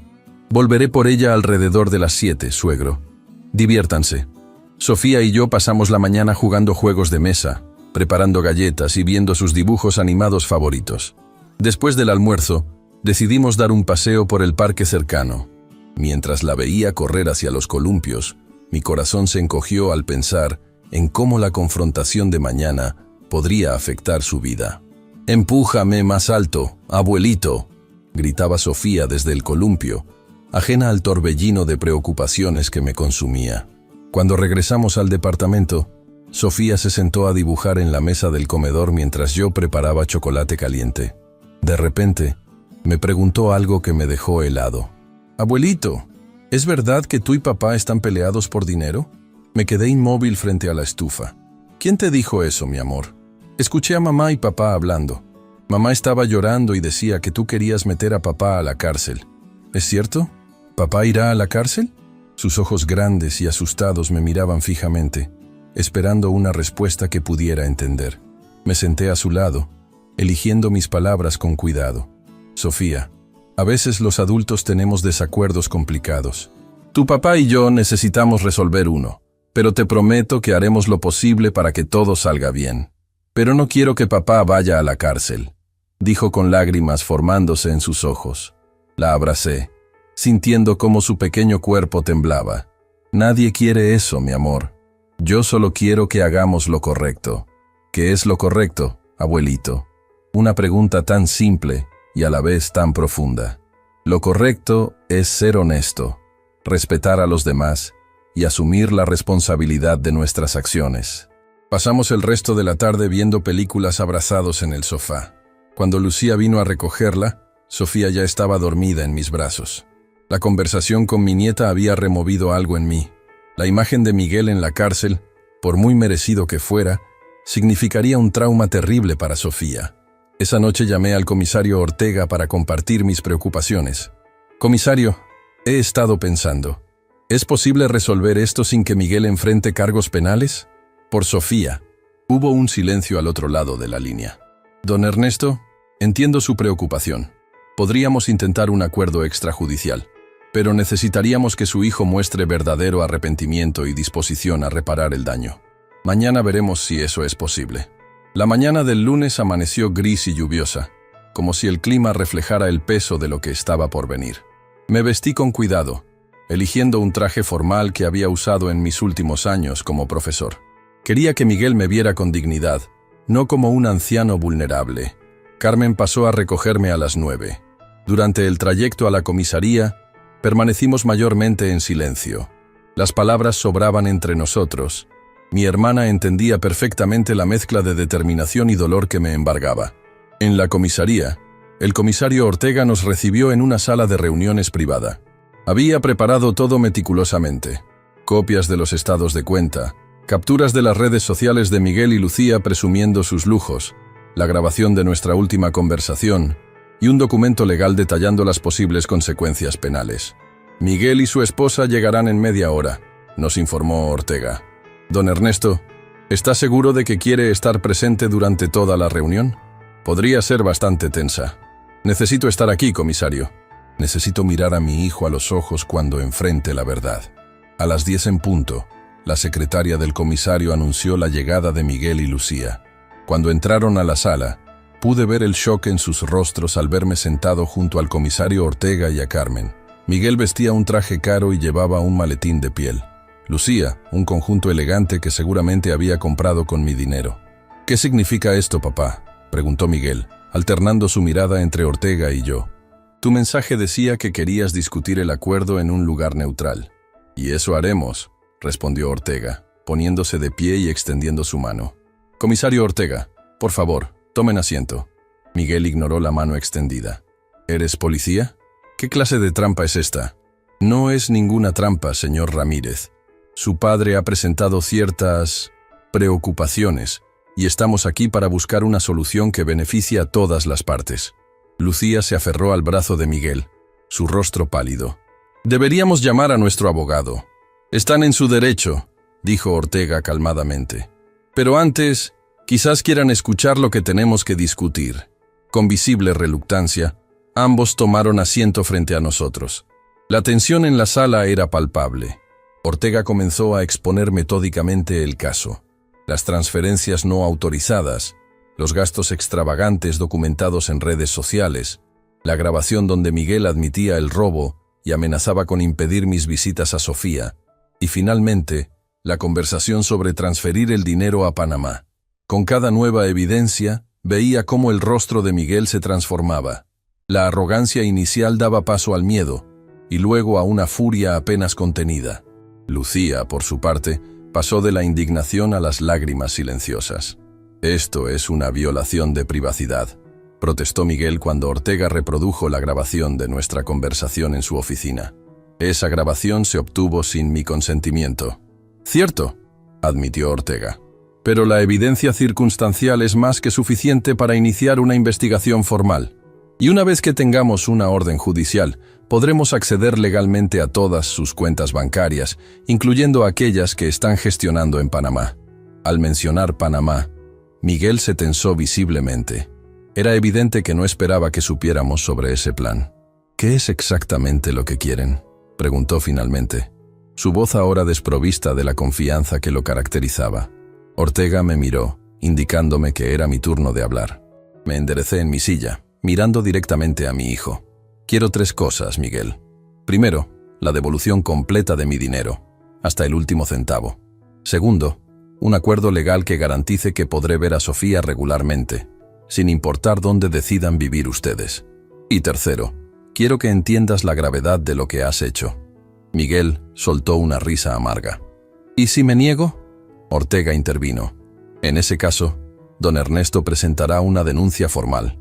«Volveré por ella alrededor de las 7, suegro. Diviértanse». Sofía y yo pasamos la mañana jugando juegos de mesa, preparando galletas y viendo sus dibujos animados favoritos. Después del almuerzo, decidimos dar un paseo por el parque cercano. Mientras la veía correr hacia los columpios, mi corazón se encogió al pensar en cómo la confrontación de mañana podría afectar su vida. «Empújame más alto, abuelito», gritaba Sofía desde el columpio, ajena al torbellino de preocupaciones que me consumía. Cuando regresamos al departamento, Sofía se sentó a dibujar en la mesa del comedor mientras yo preparaba chocolate caliente. De repente, me preguntó algo que me dejó helado. «Abuelito, ¿es verdad que tú y papá están peleados por dinero?» Me quedé inmóvil frente a la estufa. «¿Quién te dijo eso, mi amor?» Escuché a mamá y papá hablando. Mamá estaba llorando y decía que tú querías meter a papá a la cárcel. ¿Es cierto? ¿Papá irá a la cárcel?» Sus ojos grandes y asustados me miraban fijamente, esperando una respuesta que pudiera entender. Me senté a su lado, eligiendo mis palabras con cuidado. «Sofía, a veces los adultos tenemos desacuerdos complicados. Tu papá y yo necesitamos resolver uno, pero te prometo que haremos lo posible para que todo salga bien. Pero no quiero que papá vaya a la cárcel», dijo con lágrimas formándose en sus ojos. La abracé, sintiendo cómo su pequeño cuerpo temblaba. «Nadie quiere eso, mi amor. Yo solo quiero que hagamos lo correcto». «¿Qué es lo correcto, abuelito?» Una pregunta tan simple y a la vez tan profunda. Lo correcto es ser honesto, respetar a los demás y asumir la responsabilidad de nuestras acciones. Pasamos el resto de la tarde viendo películas abrazados en el sofá. Cuando Lucía vino a recogerla, Sofía ya estaba dormida en mis brazos. La conversación con mi nieta había removido algo en mí. La imagen de Miguel en la cárcel, por muy merecido que fuera, significaría un trauma terrible para Sofía. Esa noche llamé al comisario Ortega para compartir mis preocupaciones. «Comisario, He estado pensando, ¿es posible resolver esto sin que Miguel enfrente cargos penales? Por Sofía. Hubo un silencio al otro lado de la línea. Don Ernesto, entiendo su preocupación. Podríamos intentar un acuerdo extrajudicial, pero necesitaríamos que su hijo muestre verdadero arrepentimiento y disposición a reparar el daño. Mañana veremos si eso es posible. La mañana del lunes amaneció gris y lluviosa, como si el clima reflejara el peso de lo que estaba por venir. Me vestí con cuidado, eligiendo un traje formal que había usado en mis últimos años como profesor. Quería que Miguel me viera con dignidad, no como un anciano vulnerable. Carmen pasó a recogerme a las 9. Durante el trayecto a la comisaría, permanecimos mayormente en silencio. Las palabras sobraban entre nosotros. Mi hermana entendía perfectamente la mezcla de determinación y dolor que me embargaba. En la comisaría, el comisario Ortega nos recibió en una sala de reuniones privada. Había preparado todo meticulosamente. Copias de los estados de cuenta, capturas de las redes sociales de Miguel y Lucía presumiendo sus lujos, la grabación de nuestra última conversación y un documento legal detallando las posibles consecuencias penales. Miguel y su esposa llegarán en media hora, nos informó Ortega. Don Ernesto, ¿está seguro de que quiere estar presente durante toda la reunión? Podría ser bastante tensa. Necesito estar aquí, comisario. Necesito mirar a mi hijo a los ojos cuando enfrente la verdad. A las 10 en punto, la secretaria del comisario anunció la llegada de Miguel y Lucía. Cuando entraron a la sala, pude ver el shock en sus rostros al verme sentado junto al comisario Ortega y a Carmen. Miguel vestía un traje caro y llevaba un maletín de piel. Lucía, un conjunto elegante que seguramente había comprado con mi dinero. ¿Qué significa esto, papá?, preguntó Miguel, alternando su mirada entre Ortega y yo. Tu mensaje decía que querías discutir el acuerdo en un lugar neutral. Y eso haremos, respondió Ortega, poniéndose de pie y extendiendo su mano. Comisario Ortega, por favor, tomen asiento. Miguel ignoró la mano extendida. ¿Eres policía? ¿Qué clase de trampa es esta? No es ninguna trampa, señor Ramírez. Su padre ha presentado ciertas preocupaciones y estamos aquí para buscar una solución que beneficie a todas las partes. Lucía se aferró al brazo de Miguel, su rostro pálido. Deberíamos llamar a nuestro abogado. Están en su derecho, dijo Ortega calmadamente. Pero antes, quizás quieran escuchar lo que tenemos que discutir. Con visible reluctancia, ambos tomaron asiento frente a nosotros. La tensión en la sala era palpable. Ortega comenzó a exponer metódicamente el caso. Las transferencias no autorizadas, los gastos extravagantes documentados en redes sociales, la grabación donde Miguel admitía el robo y amenazaba con impedir mis visitas a Sofía, y finalmente, la conversación sobre transferir el dinero a Panamá. Con cada nueva evidencia, veía cómo el rostro de Miguel se transformaba. La arrogancia inicial daba paso al miedo, y luego a una furia apenas contenida. Lucía, por su parte, pasó de la indignación a las lágrimas silenciosas. Esto es una violación de privacidad, protestó Miguel cuando Ortega reprodujo la grabación de nuestra conversación en su oficina. Esa grabación se obtuvo sin mi consentimiento. Cierto, admitió Ortega. Pero la evidencia circunstancial es más que suficiente para iniciar una investigación formal. Y una vez que tengamos una orden judicial, podremos acceder legalmente a todas sus cuentas bancarias, incluyendo aquellas que están gestionando en Panamá. Al mencionar Panamá, Miguel se tensó visiblemente. Era evidente que no esperaba que supiéramos sobre ese plan. ¿Qué es exactamente lo que quieren?, preguntó finalmente, su voz ahora desprovista de la confianza que lo caracterizaba. Ortega me miró, indicándome que era mi turno de hablar. Me enderecé en mi silla, mirando directamente a mi hijo. Quiero 3 cosas, Miguel. Primero, la devolución completa de mi dinero, hasta el último centavo. Segundo, un acuerdo legal que garantice que podré ver a Sofía regularmente, sin importar dónde decidan vivir ustedes. Y tercero, quiero que entiendas la gravedad de lo que has hecho. Miguel soltó una risa amarga. ¿Y si me niego?, Ortega intervino. En ese caso, don Ernesto presentará una denuncia formal.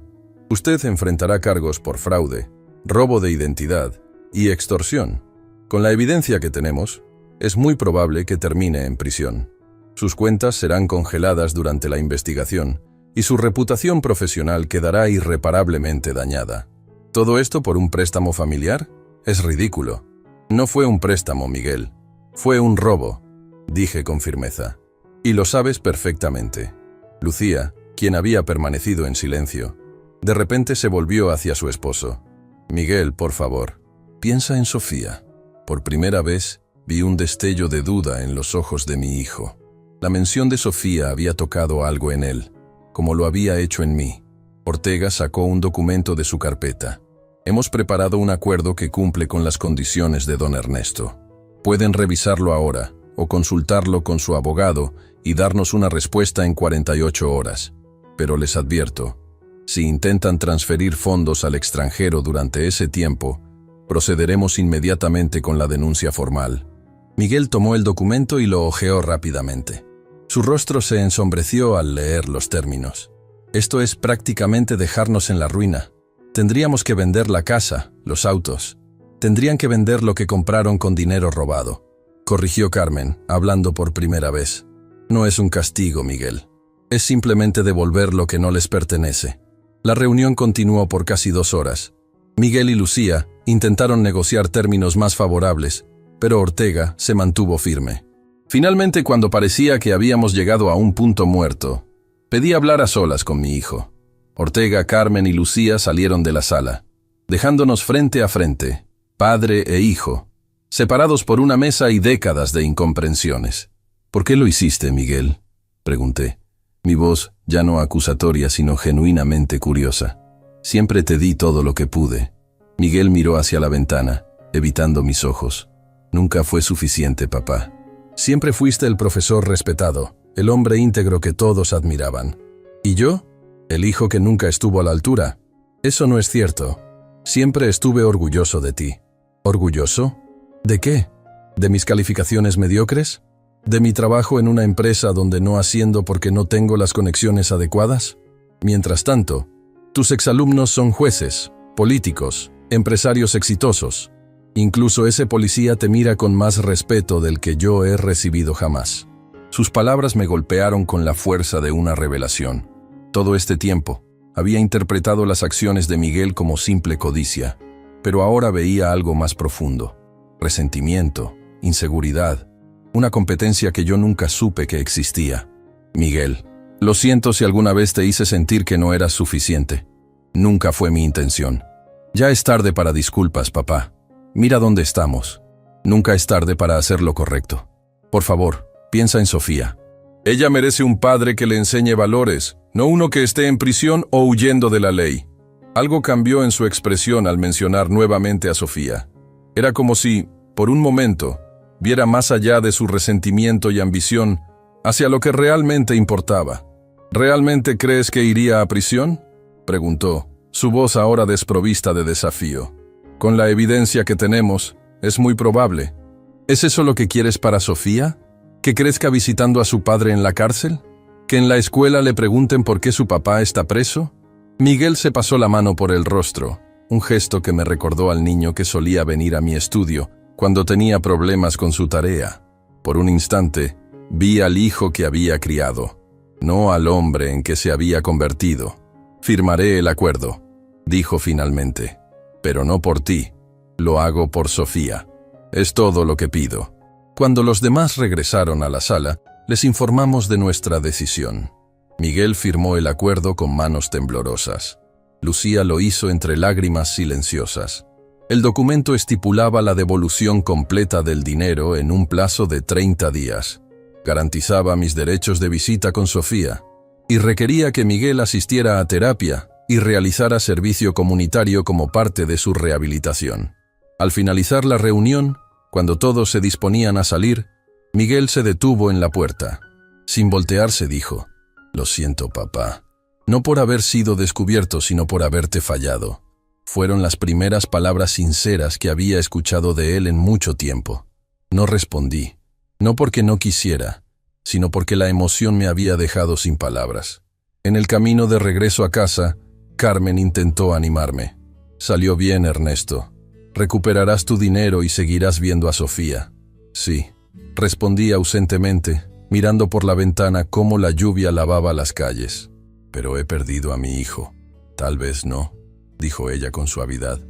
Usted enfrentará cargos por fraude, robo de identidad y extorsión. Con la evidencia que tenemos, es muy probable que termine en prisión. Sus cuentas serán congeladas durante la investigación y su reputación profesional quedará irreparablemente dañada. ¿Todo esto por un préstamo familiar? Es ridículo. No fue un préstamo, Miguel. Fue un robo, dije con firmeza. Y lo sabes perfectamente. Lucía, quien había permanecido en silencio, de repente se volvió hacia su esposo. Miguel, por favor, piensa en Sofía. Por primera vez, vi un destello de duda en los ojos de mi hijo. La mención de Sofía había tocado algo en él, como lo había hecho en mí. Ortega sacó un documento de su carpeta. Hemos preparado un acuerdo que cumple con las condiciones de don Ernesto. Pueden revisarlo ahora, o consultarlo con su abogado y darnos una respuesta en 48 horas. Pero les advierto, si intentan transferir fondos al extranjero durante ese tiempo, procederemos inmediatamente con la denuncia formal. Miguel tomó el documento y lo hojeó rápidamente. Su rostro se ensombreció al leer los términos. Esto es prácticamente dejarnos en la ruina. Tendríamos que vender la casa, los autos. Tendrían que vender lo que compraron con dinero robado. Corrigió Carmen, hablando por primera vez. No es un castigo, Miguel. Es simplemente devolver lo que no les pertenece. La reunión continuó por casi 2 horas. Miguel y Lucía intentaron negociar términos más favorables, pero Ortega se mantuvo firme. Finalmente, cuando parecía que habíamos llegado a un punto muerto, pedí hablar a solas con mi hijo. Ortega, Carmen y Lucía salieron de la sala, dejándonos frente a frente, padre e hijo, separados por una mesa y décadas de incomprensiones. ¿Por qué lo hiciste, Miguel?, pregunté. Mi voz ya no acusatoria, sino genuinamente curiosa. Siempre te di todo lo que pude. Miguel miró hacia la ventana, evitando mis ojos. Nunca fue suficiente, papá. Siempre fuiste el profesor respetado, el hombre íntegro que todos admiraban. ¿Y yo? El hijo que nunca estuvo a la altura. Eso no es cierto. Siempre estuve orgulloso de ti. ¿Orgulloso? ¿De qué? ¿De mis calificaciones mediocres? ¿De mi trabajo en una empresa donde no asciendo porque no tengo las conexiones adecuadas? Mientras tanto, tus exalumnos son jueces, políticos, empresarios exitosos. Incluso ese policía te mira con más respeto del que yo he recibido jamás. Sus palabras me golpearon con la fuerza de una revelación. Todo este tiempo, había interpretado las acciones de Miguel como simple codicia, pero ahora veía algo más profundo. Resentimiento, inseguridad, una competencia que yo nunca supe que existía. Miguel, lo siento si alguna vez te hice sentir que no eras suficiente. Nunca fue mi intención. Ya es tarde para disculpas, papá. Mira dónde estamos. Nunca es tarde para hacer lo correcto. Por favor, piensa en Sofía. Ella merece un padre que le enseñe valores, no uno que esté en prisión o huyendo de la ley. Algo cambió en su expresión al mencionar nuevamente a Sofía. Era como si, por un momento, viera más allá de su resentimiento y ambición hacia lo que realmente importaba. ¿Realmente crees que iría a prisión?, preguntó, su voz ahora desprovista de desafío. Con la evidencia que tenemos, es muy probable. ¿Es eso lo que quieres para Sofía? ¿Que crezca visitando a su padre en la cárcel? ¿Que en la escuela le pregunten por qué su papá está preso? Miguel se pasó la mano por el rostro, un gesto que me recordó al niño que solía venir a mi estudio cuando tenía problemas con su tarea. Por un instante, vi al hijo que había criado, no al hombre en que se había convertido. Firmaré el acuerdo, dijo finalmente. Pero no por ti, lo hago por Sofía. Es todo lo que pido. Cuando los demás regresaron a la sala, les informamos de nuestra decisión. Miguel firmó el acuerdo con manos temblorosas. Lucía lo hizo entre lágrimas silenciosas. El documento estipulaba la devolución completa del dinero en un plazo de 30 días. Garantizaba mis derechos de visita con Sofía y requería que Miguel asistiera a terapia y realizara servicio comunitario como parte de su rehabilitación. Al finalizar la reunión, cuando todos se disponían a salir, Miguel se detuvo en la puerta. Sin voltearse dijo: «Lo siento, papá. No por haber sido descubierto, sino por haberte fallado». Fueron las primeras palabras sinceras que había escuchado de él en mucho tiempo. No respondí, no porque no quisiera, sino porque la emoción me había dejado sin palabras. En el camino de regreso a casa, Carmen intentó animarme. «Salió bien, Ernesto. Recuperarás tu dinero y seguirás viendo a Sofía». «Sí», respondí ausentemente, mirando por la ventana cómo la lluvia lavaba las calles. «Pero he perdido a mi hijo». «Tal vez no», dijo ella con suavidad.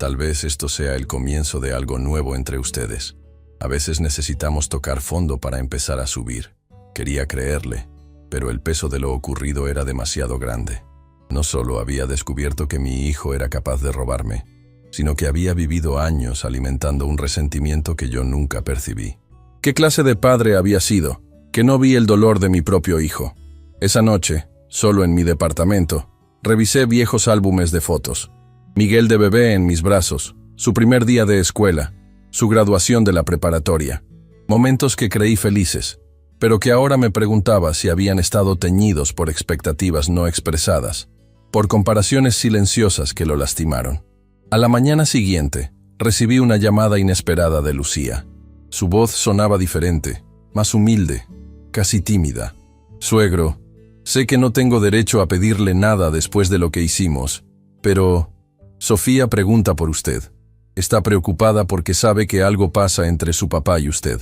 Tal vez esto sea el comienzo de algo nuevo entre ustedes. A veces necesitamos tocar fondo para empezar a subir. Quería creerle, pero el peso de lo ocurrido era demasiado grande. No solo había descubierto que mi hijo era capaz de robarme, sino que había vivido años alimentando un resentimiento que yo nunca percibí. ¿Qué clase de padre había sido? Que no vi el dolor de mi propio hijo. Esa noche, solo en mi departamento, revisé viejos álbumes de fotos. Miguel de bebé en mis brazos, su primer día de escuela, su graduación de la preparatoria. Momentos que creí felices, pero que ahora me preguntaba si habían estado teñidos por expectativas no expresadas, por comparaciones silenciosas que lo lastimaron. A la mañana siguiente, recibí una llamada inesperada de Lucía. Su voz sonaba diferente, más humilde, casi tímida. Suegro, sé que no tengo derecho a pedirle nada después de lo que hicimos, pero Sofía pregunta por usted. Está preocupada porque sabe que algo pasa entre su papá y usted.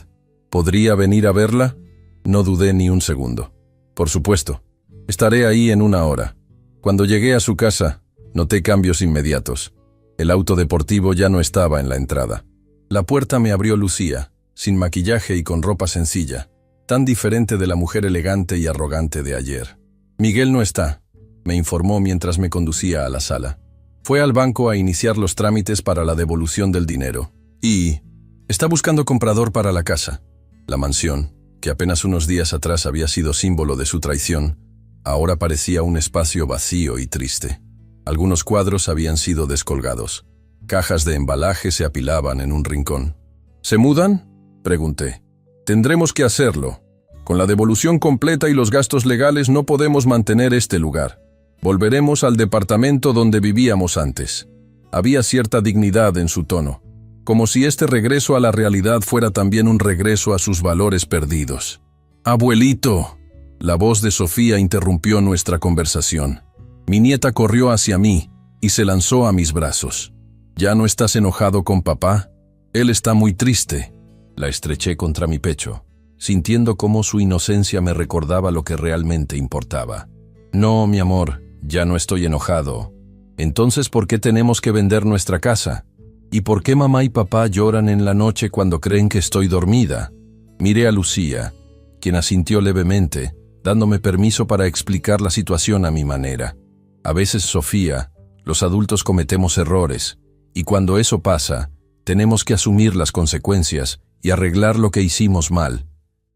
¿Podría venir a verla? No dudé ni un segundo. Por supuesto. Estaré ahí en 1 hora. Cuando llegué a su casa, noté cambios inmediatos. El auto deportivo ya no estaba en la entrada. La puerta me abrió Lucía, sin maquillaje y con ropa sencilla, tan diferente de la mujer elegante y arrogante de ayer. Miguel no está, me informó mientras me conducía a la sala. Fue al banco a iniciar los trámites para la devolución del dinero. Y está buscando comprador para la casa. La mansión, que apenas unos días atrás había sido símbolo de su traición, ahora parecía un espacio vacío y triste. Algunos cuadros habían sido descolgados. Cajas de embalaje se apilaban en un rincón. ¿Se mudan?, pregunté. Tendremos que hacerlo. Con la devolución completa y los gastos legales no podemos mantener este lugar. Volveremos al departamento donde vivíamos antes. Había cierta dignidad en su tono, como si este regreso a la realidad fuera también un regreso a sus valores perdidos. «Abuelito», la voz de Sofía interrumpió nuestra conversación. Mi nieta corrió hacia mí y se lanzó a mis brazos. «¿Ya no estás enojado con papá? Él está muy triste». La estreché contra mi pecho, sintiendo cómo su inocencia me recordaba lo que realmente importaba. «No, mi amor, ya no estoy enojado. Entonces, ¿por qué tenemos que vender nuestra casa? ¿Y por qué mamá y papá lloran en la noche cuando creen que estoy dormida?» Miré a Lucía, quien asintió levemente, dándome permiso para explicar la situación a mi manera. A veces, Sofía, los adultos cometemos errores, y cuando eso pasa, tenemos que asumir las consecuencias y arreglar lo que hicimos mal.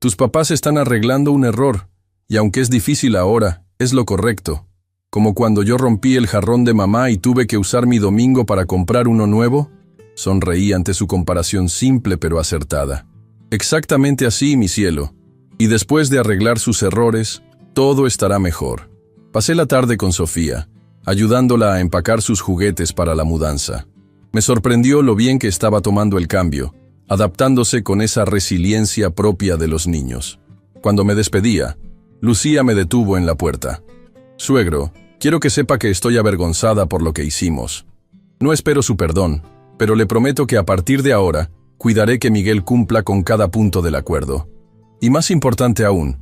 Tus papás están arreglando un error, y aunque es difícil ahora, es lo correcto. Como cuando yo rompí el jarrón de mamá y tuve que usar mi domingo para comprar uno nuevo. Sonreí ante su comparación simple pero acertada. Exactamente así, mi cielo. Y después de arreglar sus errores, todo estará mejor. Pasé la tarde con Sofía, ayudándola a empacar sus juguetes para la mudanza. Me sorprendió lo bien que estaba tomando el cambio, adaptándose con esa resiliencia propia de los niños. Cuando me despedía, Lucía me detuvo en la puerta. «Suegro, quiero que sepa que estoy avergonzada por lo que hicimos. No espero su perdón, pero le prometo que a partir de ahora, cuidaré que Miguel cumpla con cada punto del acuerdo. Y más importante aún,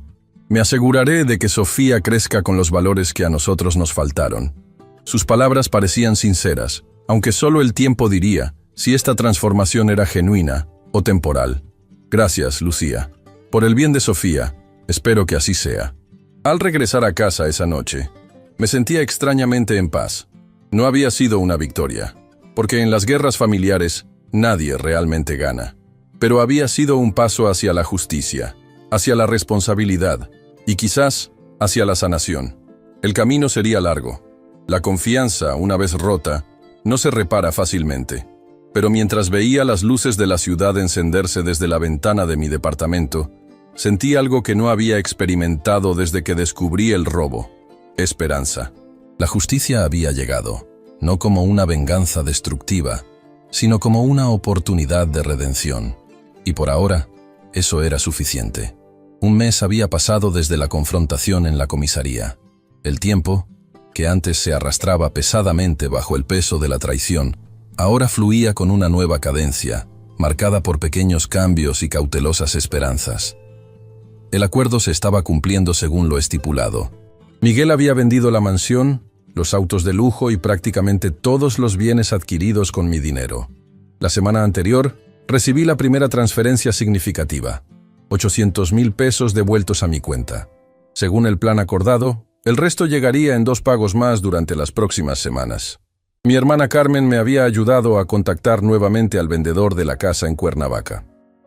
me aseguraré de que Sofía crezca con los valores que a nosotros nos faltaron». Sus palabras parecían sinceras, aunque solo el tiempo diría si esta transformación era genuina o temporal. «Gracias, Lucía. Por el bien de Sofía, espero que así sea». Al regresar a casa esa noche, me sentía extrañamente en paz. No había sido una victoria, porque en las guerras familiares nadie realmente gana. Pero había sido un paso hacia la justicia, hacia la responsabilidad y quizás hacia la sanación. El camino sería largo. La confianza, una vez rota, no se repara fácilmente. Pero mientras veía las luces de la ciudad encenderse desde la ventana de mi departamento, sentí algo que no había experimentado desde que descubrí el robo: esperanza. La justicia había llegado, no como una venganza destructiva, sino como una oportunidad de redención. Y por ahora, eso era suficiente. 1 mes había pasado desde la confrontación en la comisaría. El tiempo, que antes se arrastraba pesadamente bajo el peso de la traición, ahora fluía con una nueva cadencia, marcada por pequeños cambios y cautelosas esperanzas. El acuerdo se estaba cumpliendo según lo estipulado. Miguel había vendido la mansión los autos de lujo y prácticamente todos los bienes adquiridos con mi dinero. La semana anterior, recibí la primera transferencia significativa, 800,000 pesos devueltos a mi cuenta. Según el plan acordado, el resto llegaría en 2 pagos más durante las próximas semanas. Mi hermana Carmen me había ayudado a contactar nuevamente al vendedor de la casa en Cuernavaca.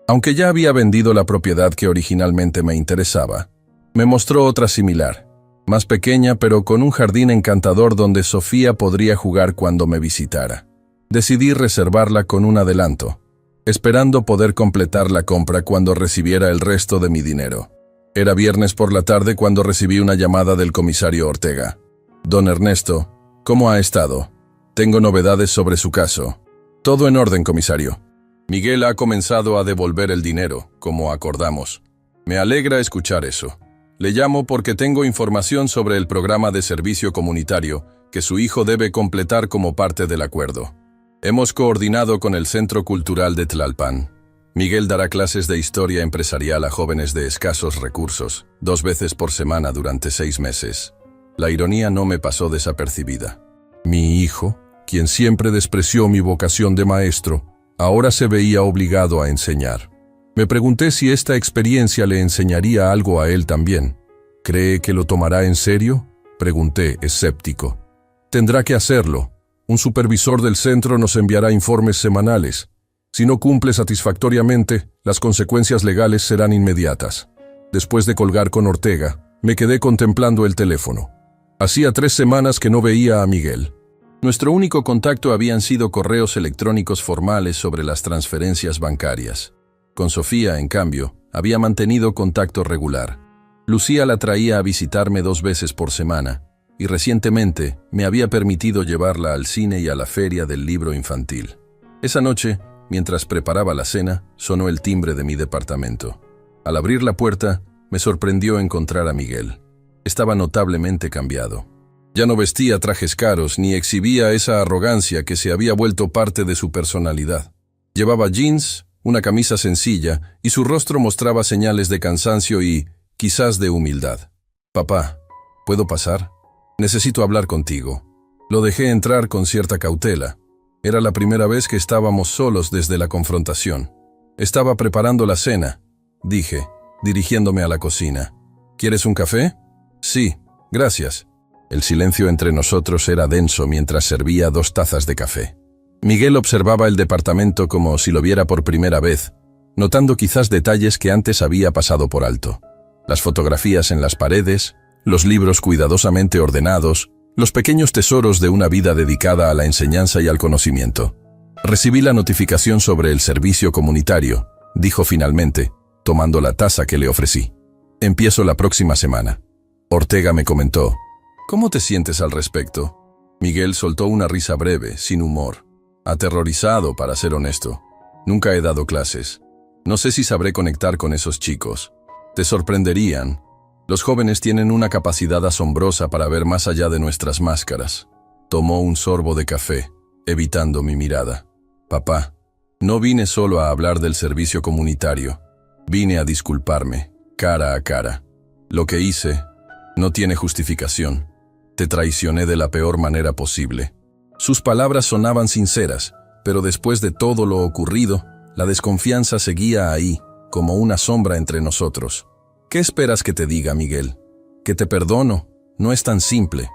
Aunque ya había vendido la propiedad que originalmente me interesaba, me mostró otra similar, más pequeña pero con un jardín encantador donde Sofía podría jugar cuando me visitara. Decidí reservarla con un adelanto, esperando poder completar la compra cuando recibiera el resto de mi dinero. Era viernes por la tarde cuando recibí una llamada del comisario Ortega. «Don Ernesto, ¿cómo ha estado? Tengo novedades sobre su caso». «Todo en orden, comisario. Miguel ha comenzado a devolver el dinero, como acordamos. Me alegra escuchar eso. Le llamo porque tengo información sobre el programa de servicio comunitario que su hijo debe completar como parte del acuerdo. Hemos coordinado con el Centro Cultural de Tlalpan. Miguel dará clases de historia empresarial a jóvenes de escasos recursos, 2 veces por semana durante 6 meses. La ironía no me pasó desapercibida. Mi hijo, quien siempre despreció mi vocación de maestro, ahora se veía obligado a enseñar. Me pregunté si esta experiencia le enseñaría algo a él también. ¿Cree que lo tomará en serio?, pregunté, escéptico. Tendrá que hacerlo. Un supervisor del centro nos enviará informes semanales. Si no cumple satisfactoriamente, las consecuencias legales serán inmediatas. Después de colgar con Ortega, me quedé contemplando el teléfono. Hacía 3 semanas que no veía a Miguel. Nuestro único contacto habían sido correos electrónicos formales sobre las transferencias bancarias. Con Sofía, en cambio, había mantenido contacto regular. Lucía la traía a visitarme 2 veces por semana, y recientemente me había permitido llevarla al cine y a la feria del libro infantil. Esa noche, mientras preparaba la cena, sonó el timbre de mi departamento. Al abrir la puerta, me sorprendió encontrar a Miguel. Estaba notablemente cambiado. Ya no vestía trajes caros ni exhibía esa arrogancia que se había vuelto parte de su personalidad. Llevaba jeans, una camisa sencilla, y su rostro mostraba señales de cansancio y, quizás, de humildad. «Papá, ¿puedo pasar? Necesito hablar contigo». Lo dejé entrar con cierta cautela. Era la primera vez que estábamos solos desde la confrontación. «Estaba preparando la cena», dije, dirigiéndome a la cocina. «¿Quieres un café?» «Sí, gracias». El silencio entre nosotros era denso mientras servía 2 tazas de café. Miguel observaba el departamento como si lo viera por primera vez, notando quizás detalles que antes había pasado por alto. Las fotografías en las paredes, los libros cuidadosamente ordenados, los pequeños tesoros de una vida dedicada a la enseñanza y al conocimiento. «Recibí la notificación sobre el servicio comunitario», dijo finalmente, tomando la taza que le ofrecí. «Empiezo la próxima semana». Ortega me comentó: «¿Cómo te sientes al respecto?» Miguel soltó una risa breve, sin humor. «Aterrorizado, para ser honesto. Nunca he dado clases. No sé si sabré conectar con esos chicos. Te sorprenderían. Los jóvenes tienen una capacidad asombrosa para ver más allá de nuestras máscaras». Tomó un sorbo de café, evitando mi mirada. «Papá, no vine solo a hablar del servicio comunitario. Vine a disculparme, cara a cara. Lo que hice no tiene justificación. Te traicioné de la peor manera posible». Sus palabras sonaban sinceras, pero después de todo lo ocurrido, la desconfianza seguía ahí, como una sombra entre nosotros. «¿Qué esperas que te diga, Miguel? ¿Que te perdono? No es tan simple.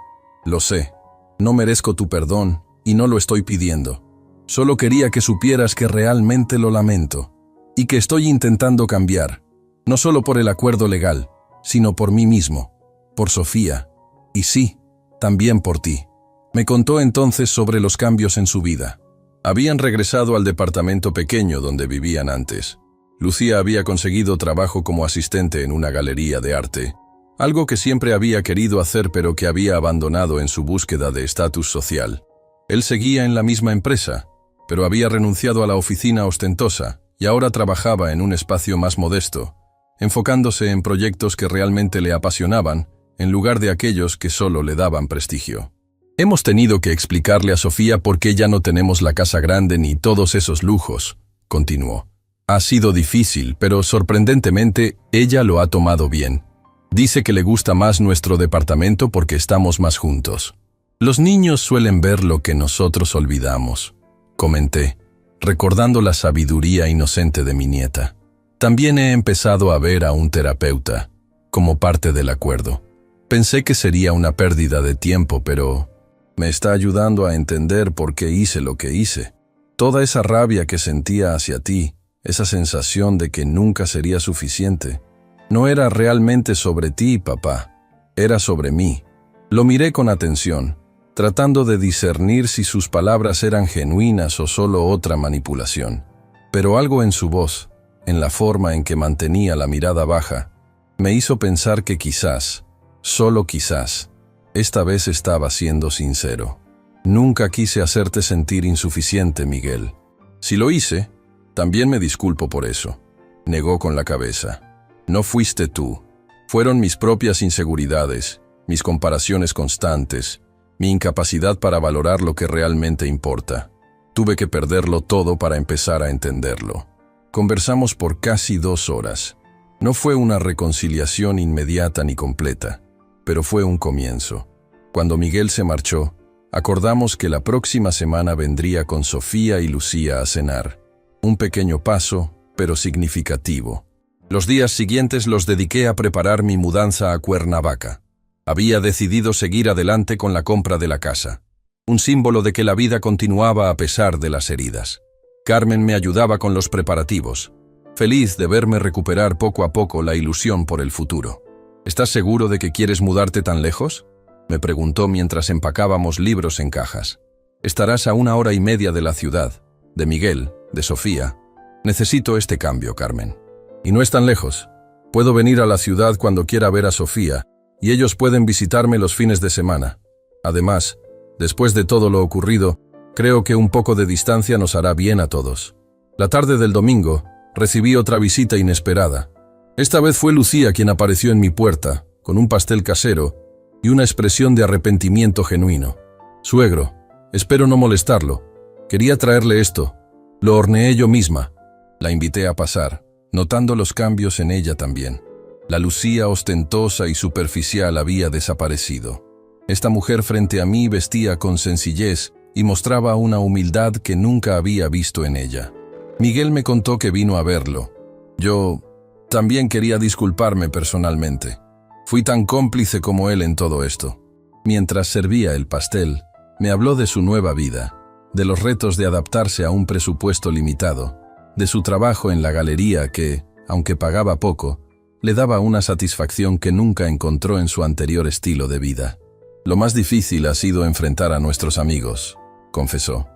Lo sé. No merezco tu perdón y no lo estoy pidiendo. Solo quería que supieras que realmente lo lamento y que estoy intentando cambiar, no solo por el acuerdo legal, sino por mí mismo, por Sofía, y sí, también por ti». Me contó entonces sobre los cambios en su vida. Habían regresado al departamento pequeño donde vivían antes. Lucía había conseguido trabajo como asistente en una galería de arte, algo que siempre había querido hacer pero que había abandonado en su búsqueda de estatus social. Él seguía en la misma empresa, pero había renunciado a la oficina ostentosa y ahora trabajaba en un espacio más modesto, enfocándose en proyectos que realmente le apasionaban en lugar de aquellos que solo le daban prestigio. «Hemos tenido que explicarle a Sofía por qué ya no tenemos la casa grande ni todos esos lujos», continuó. «Ha sido difícil, pero sorprendentemente ella lo ha tomado bien. Dice que le gusta más nuestro departamento porque estamos más juntos». Los niños suelen ver lo que nosotros olvidamos, comenté, recordando la sabiduría inocente de mi nieta. También he empezado a ver a un terapeuta, como parte del acuerdo. Pensé que sería una pérdida de tiempo, pero me está ayudando a entender por qué hice lo que hice. Toda esa rabia que sentía hacia ti, esa sensación de que nunca sería suficiente, no era realmente sobre ti, papá, era sobre mí. Lo miré con atención, tratando de discernir si sus palabras eran genuinas o solo otra manipulación. Pero algo en su voz, en la forma en que mantenía la mirada baja, me hizo pensar que quizás, solo quizás, esta vez estaba siendo sincero. Nunca quise hacerte sentir insuficiente, Miguel. Si lo hice, también me disculpo por eso. Negó con la cabeza. No fuiste tú. Fueron mis propias inseguridades, mis comparaciones constantes, mi incapacidad para valorar lo que realmente importa. Tuve que perderlo todo para empezar a entenderlo. Conversamos por casi 2 horas. No fue una reconciliación inmediata ni completa, pero fue un comienzo. Cuando Miguel se marchó, acordamos que la próxima semana vendría con Sofía y Lucía a cenar. Un pequeño paso, pero significativo. Los días siguientes los dediqué a preparar mi mudanza a Cuernavaca. Había decidido seguir adelante con la compra de la casa, un símbolo de que la vida continuaba a pesar de las heridas. Carmen me ayudaba con los preparativos, feliz de verme recuperar poco a poco la ilusión por el futuro. ¿Estás seguro de que quieres mudarte tan lejos?, me preguntó mientras empacábamos libros en cajas. Estarás a 1 hora y media de la ciudad, de Miguel, de Sofía. Necesito este cambio, Carmen. Y no es tan lejos. Puedo venir a la ciudad cuando quiera ver a Sofía, y ellos pueden visitarme los fines de semana. Además, después de todo lo ocurrido, creo que un poco de distancia nos hará bien a todos. La tarde del domingo, recibí otra visita inesperada. Esta vez fue Lucía quien apareció en mi puerta, con un pastel casero y una expresión de arrepentimiento genuino. Suegro, espero no molestarlo. Quería traerle esto. Lo horneé yo misma. La invité a pasar, notando los cambios en ella también. La Lucía ostentosa y superficial había desaparecido. Esta mujer frente a mí vestía con sencillez y mostraba una humildad que nunca había visto en ella. Miguel me contó que vino a verlo. Yo también quería disculparme personalmente. Fui tan cómplice como él en todo esto. Mientras servía el pastel, me habló de su nueva vida, de los retos de adaptarse a un presupuesto limitado, de su trabajo en la galería que, aunque pagaba poco, le daba una satisfacción que nunca encontró en su anterior estilo de vida. Lo más difícil ha sido enfrentar a nuestros amigos, confesó.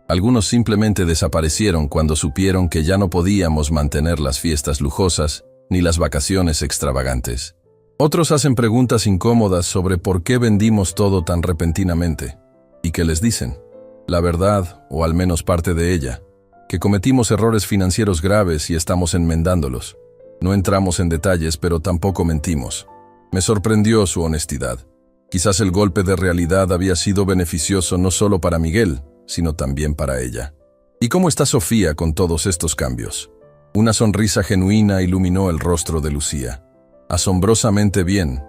Algunos simplemente desaparecieron cuando supieron que ya no podíamos mantener las fiestas lujosas ni las vacaciones extravagantes. Otros hacen preguntas incómodas sobre por qué vendimos todo tan repentinamente. ¿Y qué les dicen? La verdad, o al menos parte de ella, que cometimos errores financieros graves y estamos enmendándolos. No entramos en detalles, pero tampoco mentimos. Me sorprendió su honestidad. Quizás el golpe de realidad había sido beneficioso no solo para Miguel, sino también para ella. ¿Y cómo está Sofía con todos estos cambios? Una sonrisa genuina iluminó el rostro de Lucía. Asombrosamente bien.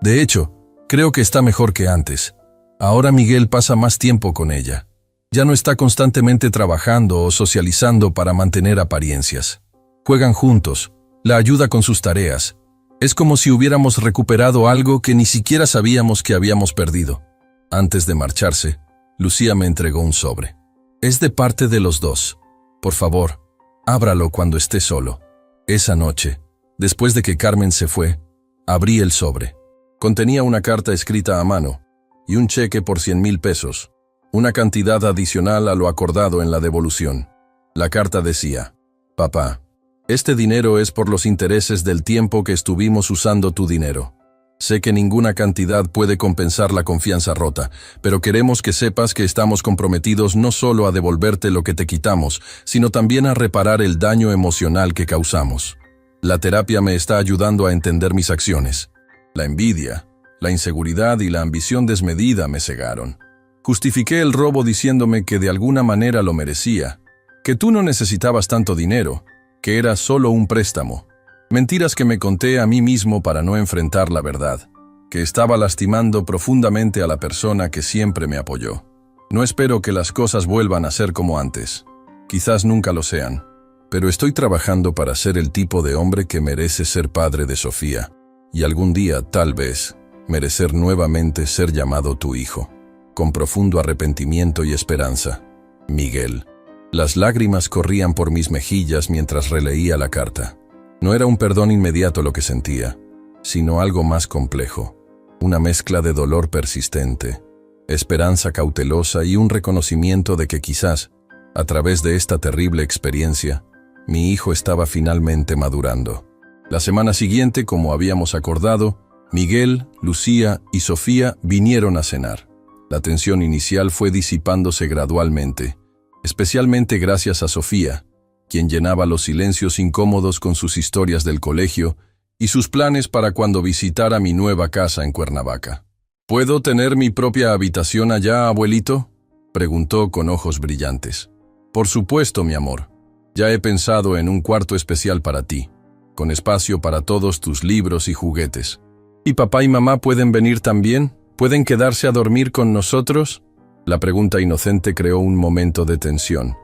De hecho, creo que está mejor que antes. Ahora Miguel pasa más tiempo con ella. Ya no está constantemente trabajando o socializando para mantener apariencias. Juegan juntos, la ayuda con sus tareas. Es como si hubiéramos recuperado algo que ni siquiera sabíamos que habíamos perdido. Antes de marcharse, Lucía me entregó un sobre. Es de parte de los dos. Por favor, ábralo cuando esté solo. Esa noche, después de que Carmen se fue, abrí el sobre. Contenía una carta escrita a mano y un cheque por 100,000 pesos, una cantidad adicional a lo acordado en la devolución. La carta decía: Papá, este dinero es por los intereses del tiempo que estuvimos usando tu dinero. Sé que ninguna cantidad puede compensar la confianza rota, pero queremos que sepas que estamos comprometidos no solo a devolverte lo que te quitamos, sino también a reparar el daño emocional que causamos. La terapia me está ayudando a entender mis acciones. La envidia, la inseguridad y la ambición desmedida me cegaron. Justifiqué el robo diciéndome que de alguna manera lo merecía, que tú no necesitabas tanto dinero, que era solo un préstamo. Mentiras que me conté a mí mismo para no enfrentar la verdad. que estaba lastimando profundamente a la persona que siempre me apoyó. No espero que las cosas vuelvan a ser como antes. Quizás nunca lo sean. Pero estoy trabajando para ser el tipo de hombre que merece ser padre de Sofía. Y algún día, tal vez, merecer nuevamente ser llamado tu hijo. Con profundo arrepentimiento y esperanza. Miguel. Las lágrimas corrían por mis mejillas mientras releía la carta. No era un perdón inmediato lo que sentía, sino algo más complejo. Una mezcla de dolor persistente, esperanza cautelosa y un reconocimiento de que quizás, a través de esta terrible experiencia, mi hijo estaba finalmente madurando. La semana siguiente, como habíamos acordado, Miguel, Lucía y Sofía vinieron a cenar. La tensión inicial fue disipándose gradualmente, especialmente gracias a Sofía, quien llenaba los silencios incómodos con sus historias del colegio y sus planes para cuando visitara mi nueva casa en Cuernavaca. ¿Puedo tener mi propia habitación allá, abuelito?, preguntó con ojos brillantes. Por supuesto, mi amor. Ya he pensado en un cuarto especial para ti, con espacio para todos tus libros y juguetes. ¿Y papá y mamá pueden venir también? ¿Pueden quedarse a dormir con nosotros? La pregunta inocente creó un momento de tensión.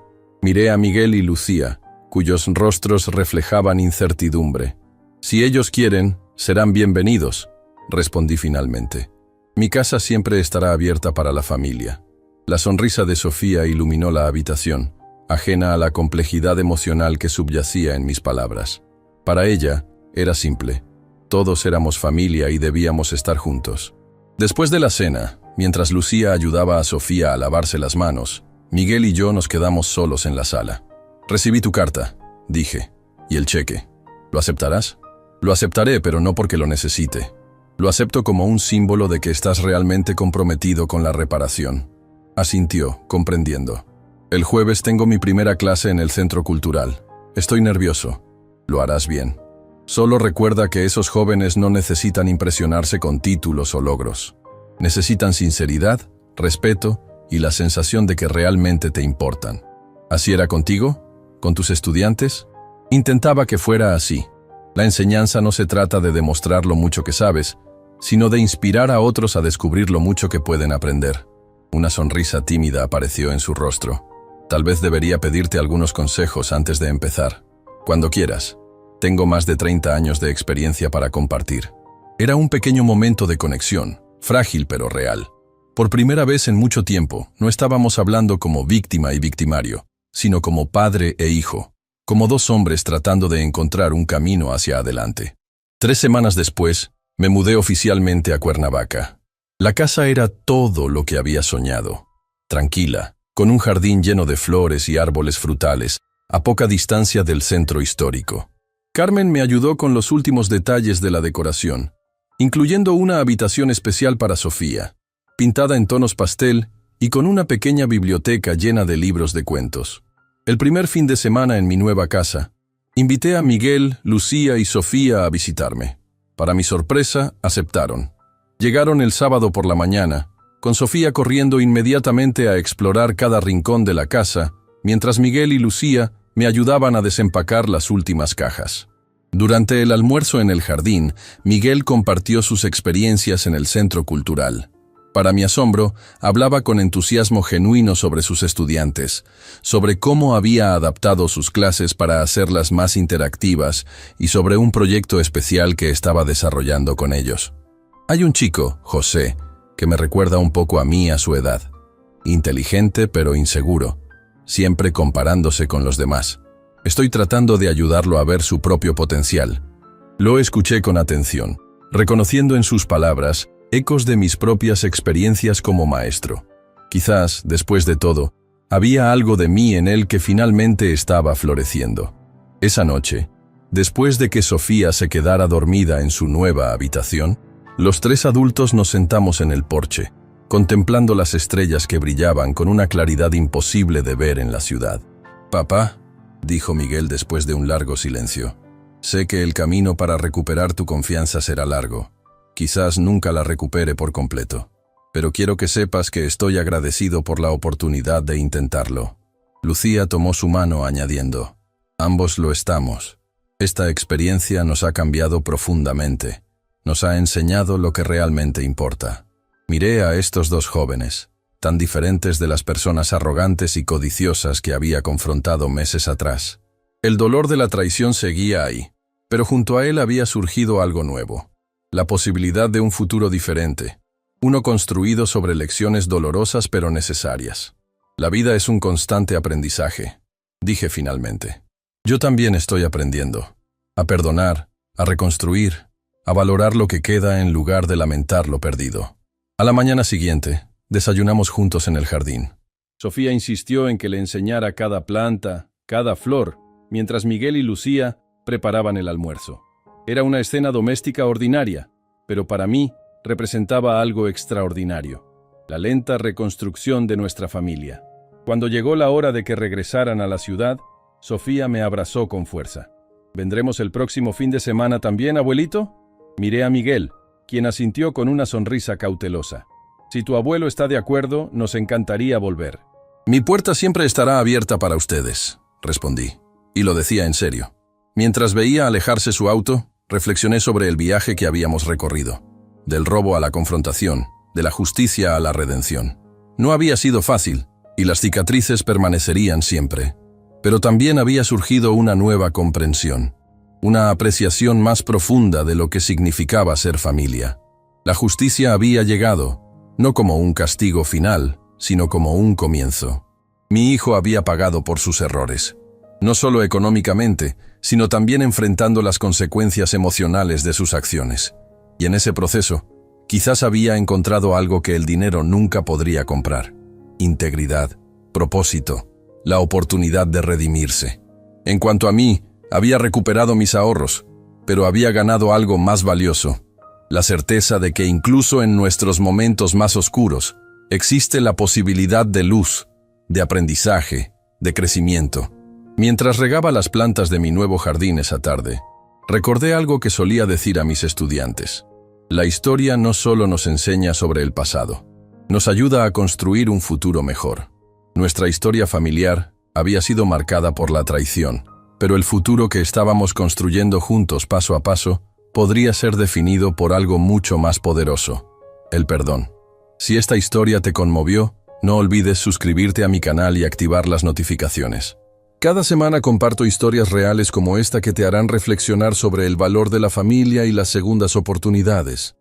Miré a Miguel y Lucía, cuyos rostros reflejaban incertidumbre. Si ellos quieren, serán bienvenidos, respondí finalmente. Mi casa siempre estará abierta para la familia. La sonrisa de Sofía iluminó la habitación, ajena a la complejidad emocional que subyacía en mis palabras. Para ella, era simple. Todos éramos familia y debíamos estar juntos. Después de la cena, mientras Lucía ayudaba a Sofía a lavarse las manos, Miguel y yo nos quedamos solos en la sala. Recibí tu carta, dije, y el cheque. ¿Lo aceptarás? Lo aceptaré, pero no porque lo necesite. Lo acepto como un símbolo de que estás realmente comprometido con la reparación. Asintió, comprendiendo. El jueves tengo mi primera clase en el centro cultural. Estoy nervioso. Lo harás bien. Solo recuerda que esos jóvenes no necesitan impresionarse con títulos o logros. Necesitan sinceridad, respeto y la sensación de que realmente te importan. ¿Así era contigo? ¿Con tus estudiantes? Intentaba que fuera así. La enseñanza no se trata de demostrar lo mucho que sabes, sino de inspirar a otros a descubrir lo mucho que pueden aprender. Una sonrisa tímida apareció en su rostro. Tal vez debería pedirte algunos consejos antes de empezar. Cuando quieras. Tengo más de 30 años de experiencia para compartir. Era un pequeño momento de conexión, frágil pero real. Por primera vez en mucho tiempo, no estábamos hablando como víctima y victimario, sino como padre e hijo, como dos hombres tratando de encontrar un camino hacia adelante. 3 semanas después, me mudé oficialmente a Cuernavaca. La casa era todo lo que había soñado. Tranquila, con un jardín lleno de flores y árboles frutales, a poca distancia del centro histórico. Carmen me ayudó con los últimos detalles de la decoración, incluyendo una habitación especial para Sofía, pintada en tonos pastel y con una pequeña biblioteca llena de libros de cuentos. El primer fin de semana en mi nueva casa, invité a Miguel, Lucía y Sofía a visitarme. Para mi sorpresa, aceptaron. Llegaron el sábado por la mañana, con Sofía corriendo inmediatamente a explorar cada rincón de la casa, mientras Miguel y Lucía me ayudaban a desempacar las últimas cajas. Durante el almuerzo en el jardín, Miguel compartió sus experiencias en el centro cultural. Para mi asombro, hablaba con entusiasmo genuino sobre sus estudiantes, sobre cómo había adaptado sus clases para hacerlas más interactivas y sobre un proyecto especial que estaba desarrollando con ellos. Hay un chico, José, que me recuerda un poco a mí a su edad. Inteligente pero inseguro, siempre comparándose con los demás. Estoy tratando de ayudarlo a ver su propio potencial. Lo escuché con atención, reconociendo en sus palabras ecos de mis propias experiencias como maestro. Quizás, después de todo, había algo de mí en él que finalmente estaba floreciendo. Esa noche, después de que Sofía se quedara dormida en su nueva habitación, los 3 adultos nos sentamos en el porche, contemplando las estrellas que brillaban con una claridad imposible de ver en la ciudad. «Papá», dijo Miguel después de un largo silencio, «sé que el camino para recuperar tu confianza será largo. Quizás nunca la recupere por completo, pero quiero que sepas que estoy agradecido por la oportunidad de intentarlo». Lucía tomó su mano añadiendo, «Ambos lo estamos. Esta experiencia nos ha cambiado profundamente. Nos ha enseñado lo que realmente importa. Miré a estos dos jóvenes, tan diferentes de las personas arrogantes y codiciosas que había confrontado meses atrás. El dolor de la traición seguía ahí, pero junto a él había surgido algo nuevo. La posibilidad de un futuro diferente, uno construido sobre lecciones dolorosas pero necesarias. La vida es un constante aprendizaje, dije finalmente. Yo también estoy aprendiendo, a perdonar, a reconstruir, a valorar lo que queda en lugar de lamentar lo perdido. A la mañana siguiente, desayunamos juntos en el jardín. Sofía insistió en que le enseñara cada planta, cada flor, mientras Miguel y Lucía preparaban el almuerzo. Era una escena doméstica ordinaria, pero para mí representaba algo extraordinario, la lenta reconstrucción de nuestra familia. Cuando llegó la hora de que regresaran a la ciudad, Sofía me abrazó con fuerza. ¿Vendremos el próximo fin de semana también, abuelito? Miré a Miguel, quien asintió con una sonrisa cautelosa. Si tu abuelo está de acuerdo, nos encantaría volver. Mi puerta siempre estará abierta para ustedes, respondí, y lo decía en serio. Mientras veía alejarse su auto, reflexioné sobre el viaje que habíamos recorrido. Del robo a la confrontación, de la justicia a la redención. No había sido fácil, y las cicatrices permanecerían siempre. Pero también había surgido una nueva comprensión, una apreciación más profunda de lo que significaba ser familia. La justicia había llegado, no como un castigo final, sino como un comienzo. Mi hijo había pagado por sus errores, no solo económicamente, sino también enfrentando las consecuencias emocionales de sus acciones. Y en ese proceso, quizás había encontrado algo que el dinero nunca podría comprar: integridad, propósito, la oportunidad de redimirse. En cuanto a mí, había recuperado mis ahorros, pero había ganado algo más valioso: la certeza de que incluso en nuestros momentos más oscuros, existe la posibilidad de luz, de aprendizaje, de crecimiento. Mientras regaba las plantas de mi nuevo jardín esa tarde, recordé algo que solía decir a mis estudiantes. La historia no solo nos enseña sobre el pasado, nos ayuda a construir un futuro mejor. Nuestra historia familiar había sido marcada por la traición, pero el futuro que estábamos construyendo juntos paso a paso podría ser definido por algo mucho más poderoso: el perdón. Si esta historia te conmovió, no olvides suscribirte a mi canal y activar las notificaciones. Cada semana comparto historias reales como esta que te harán reflexionar sobre el valor de la familia y las segundas oportunidades.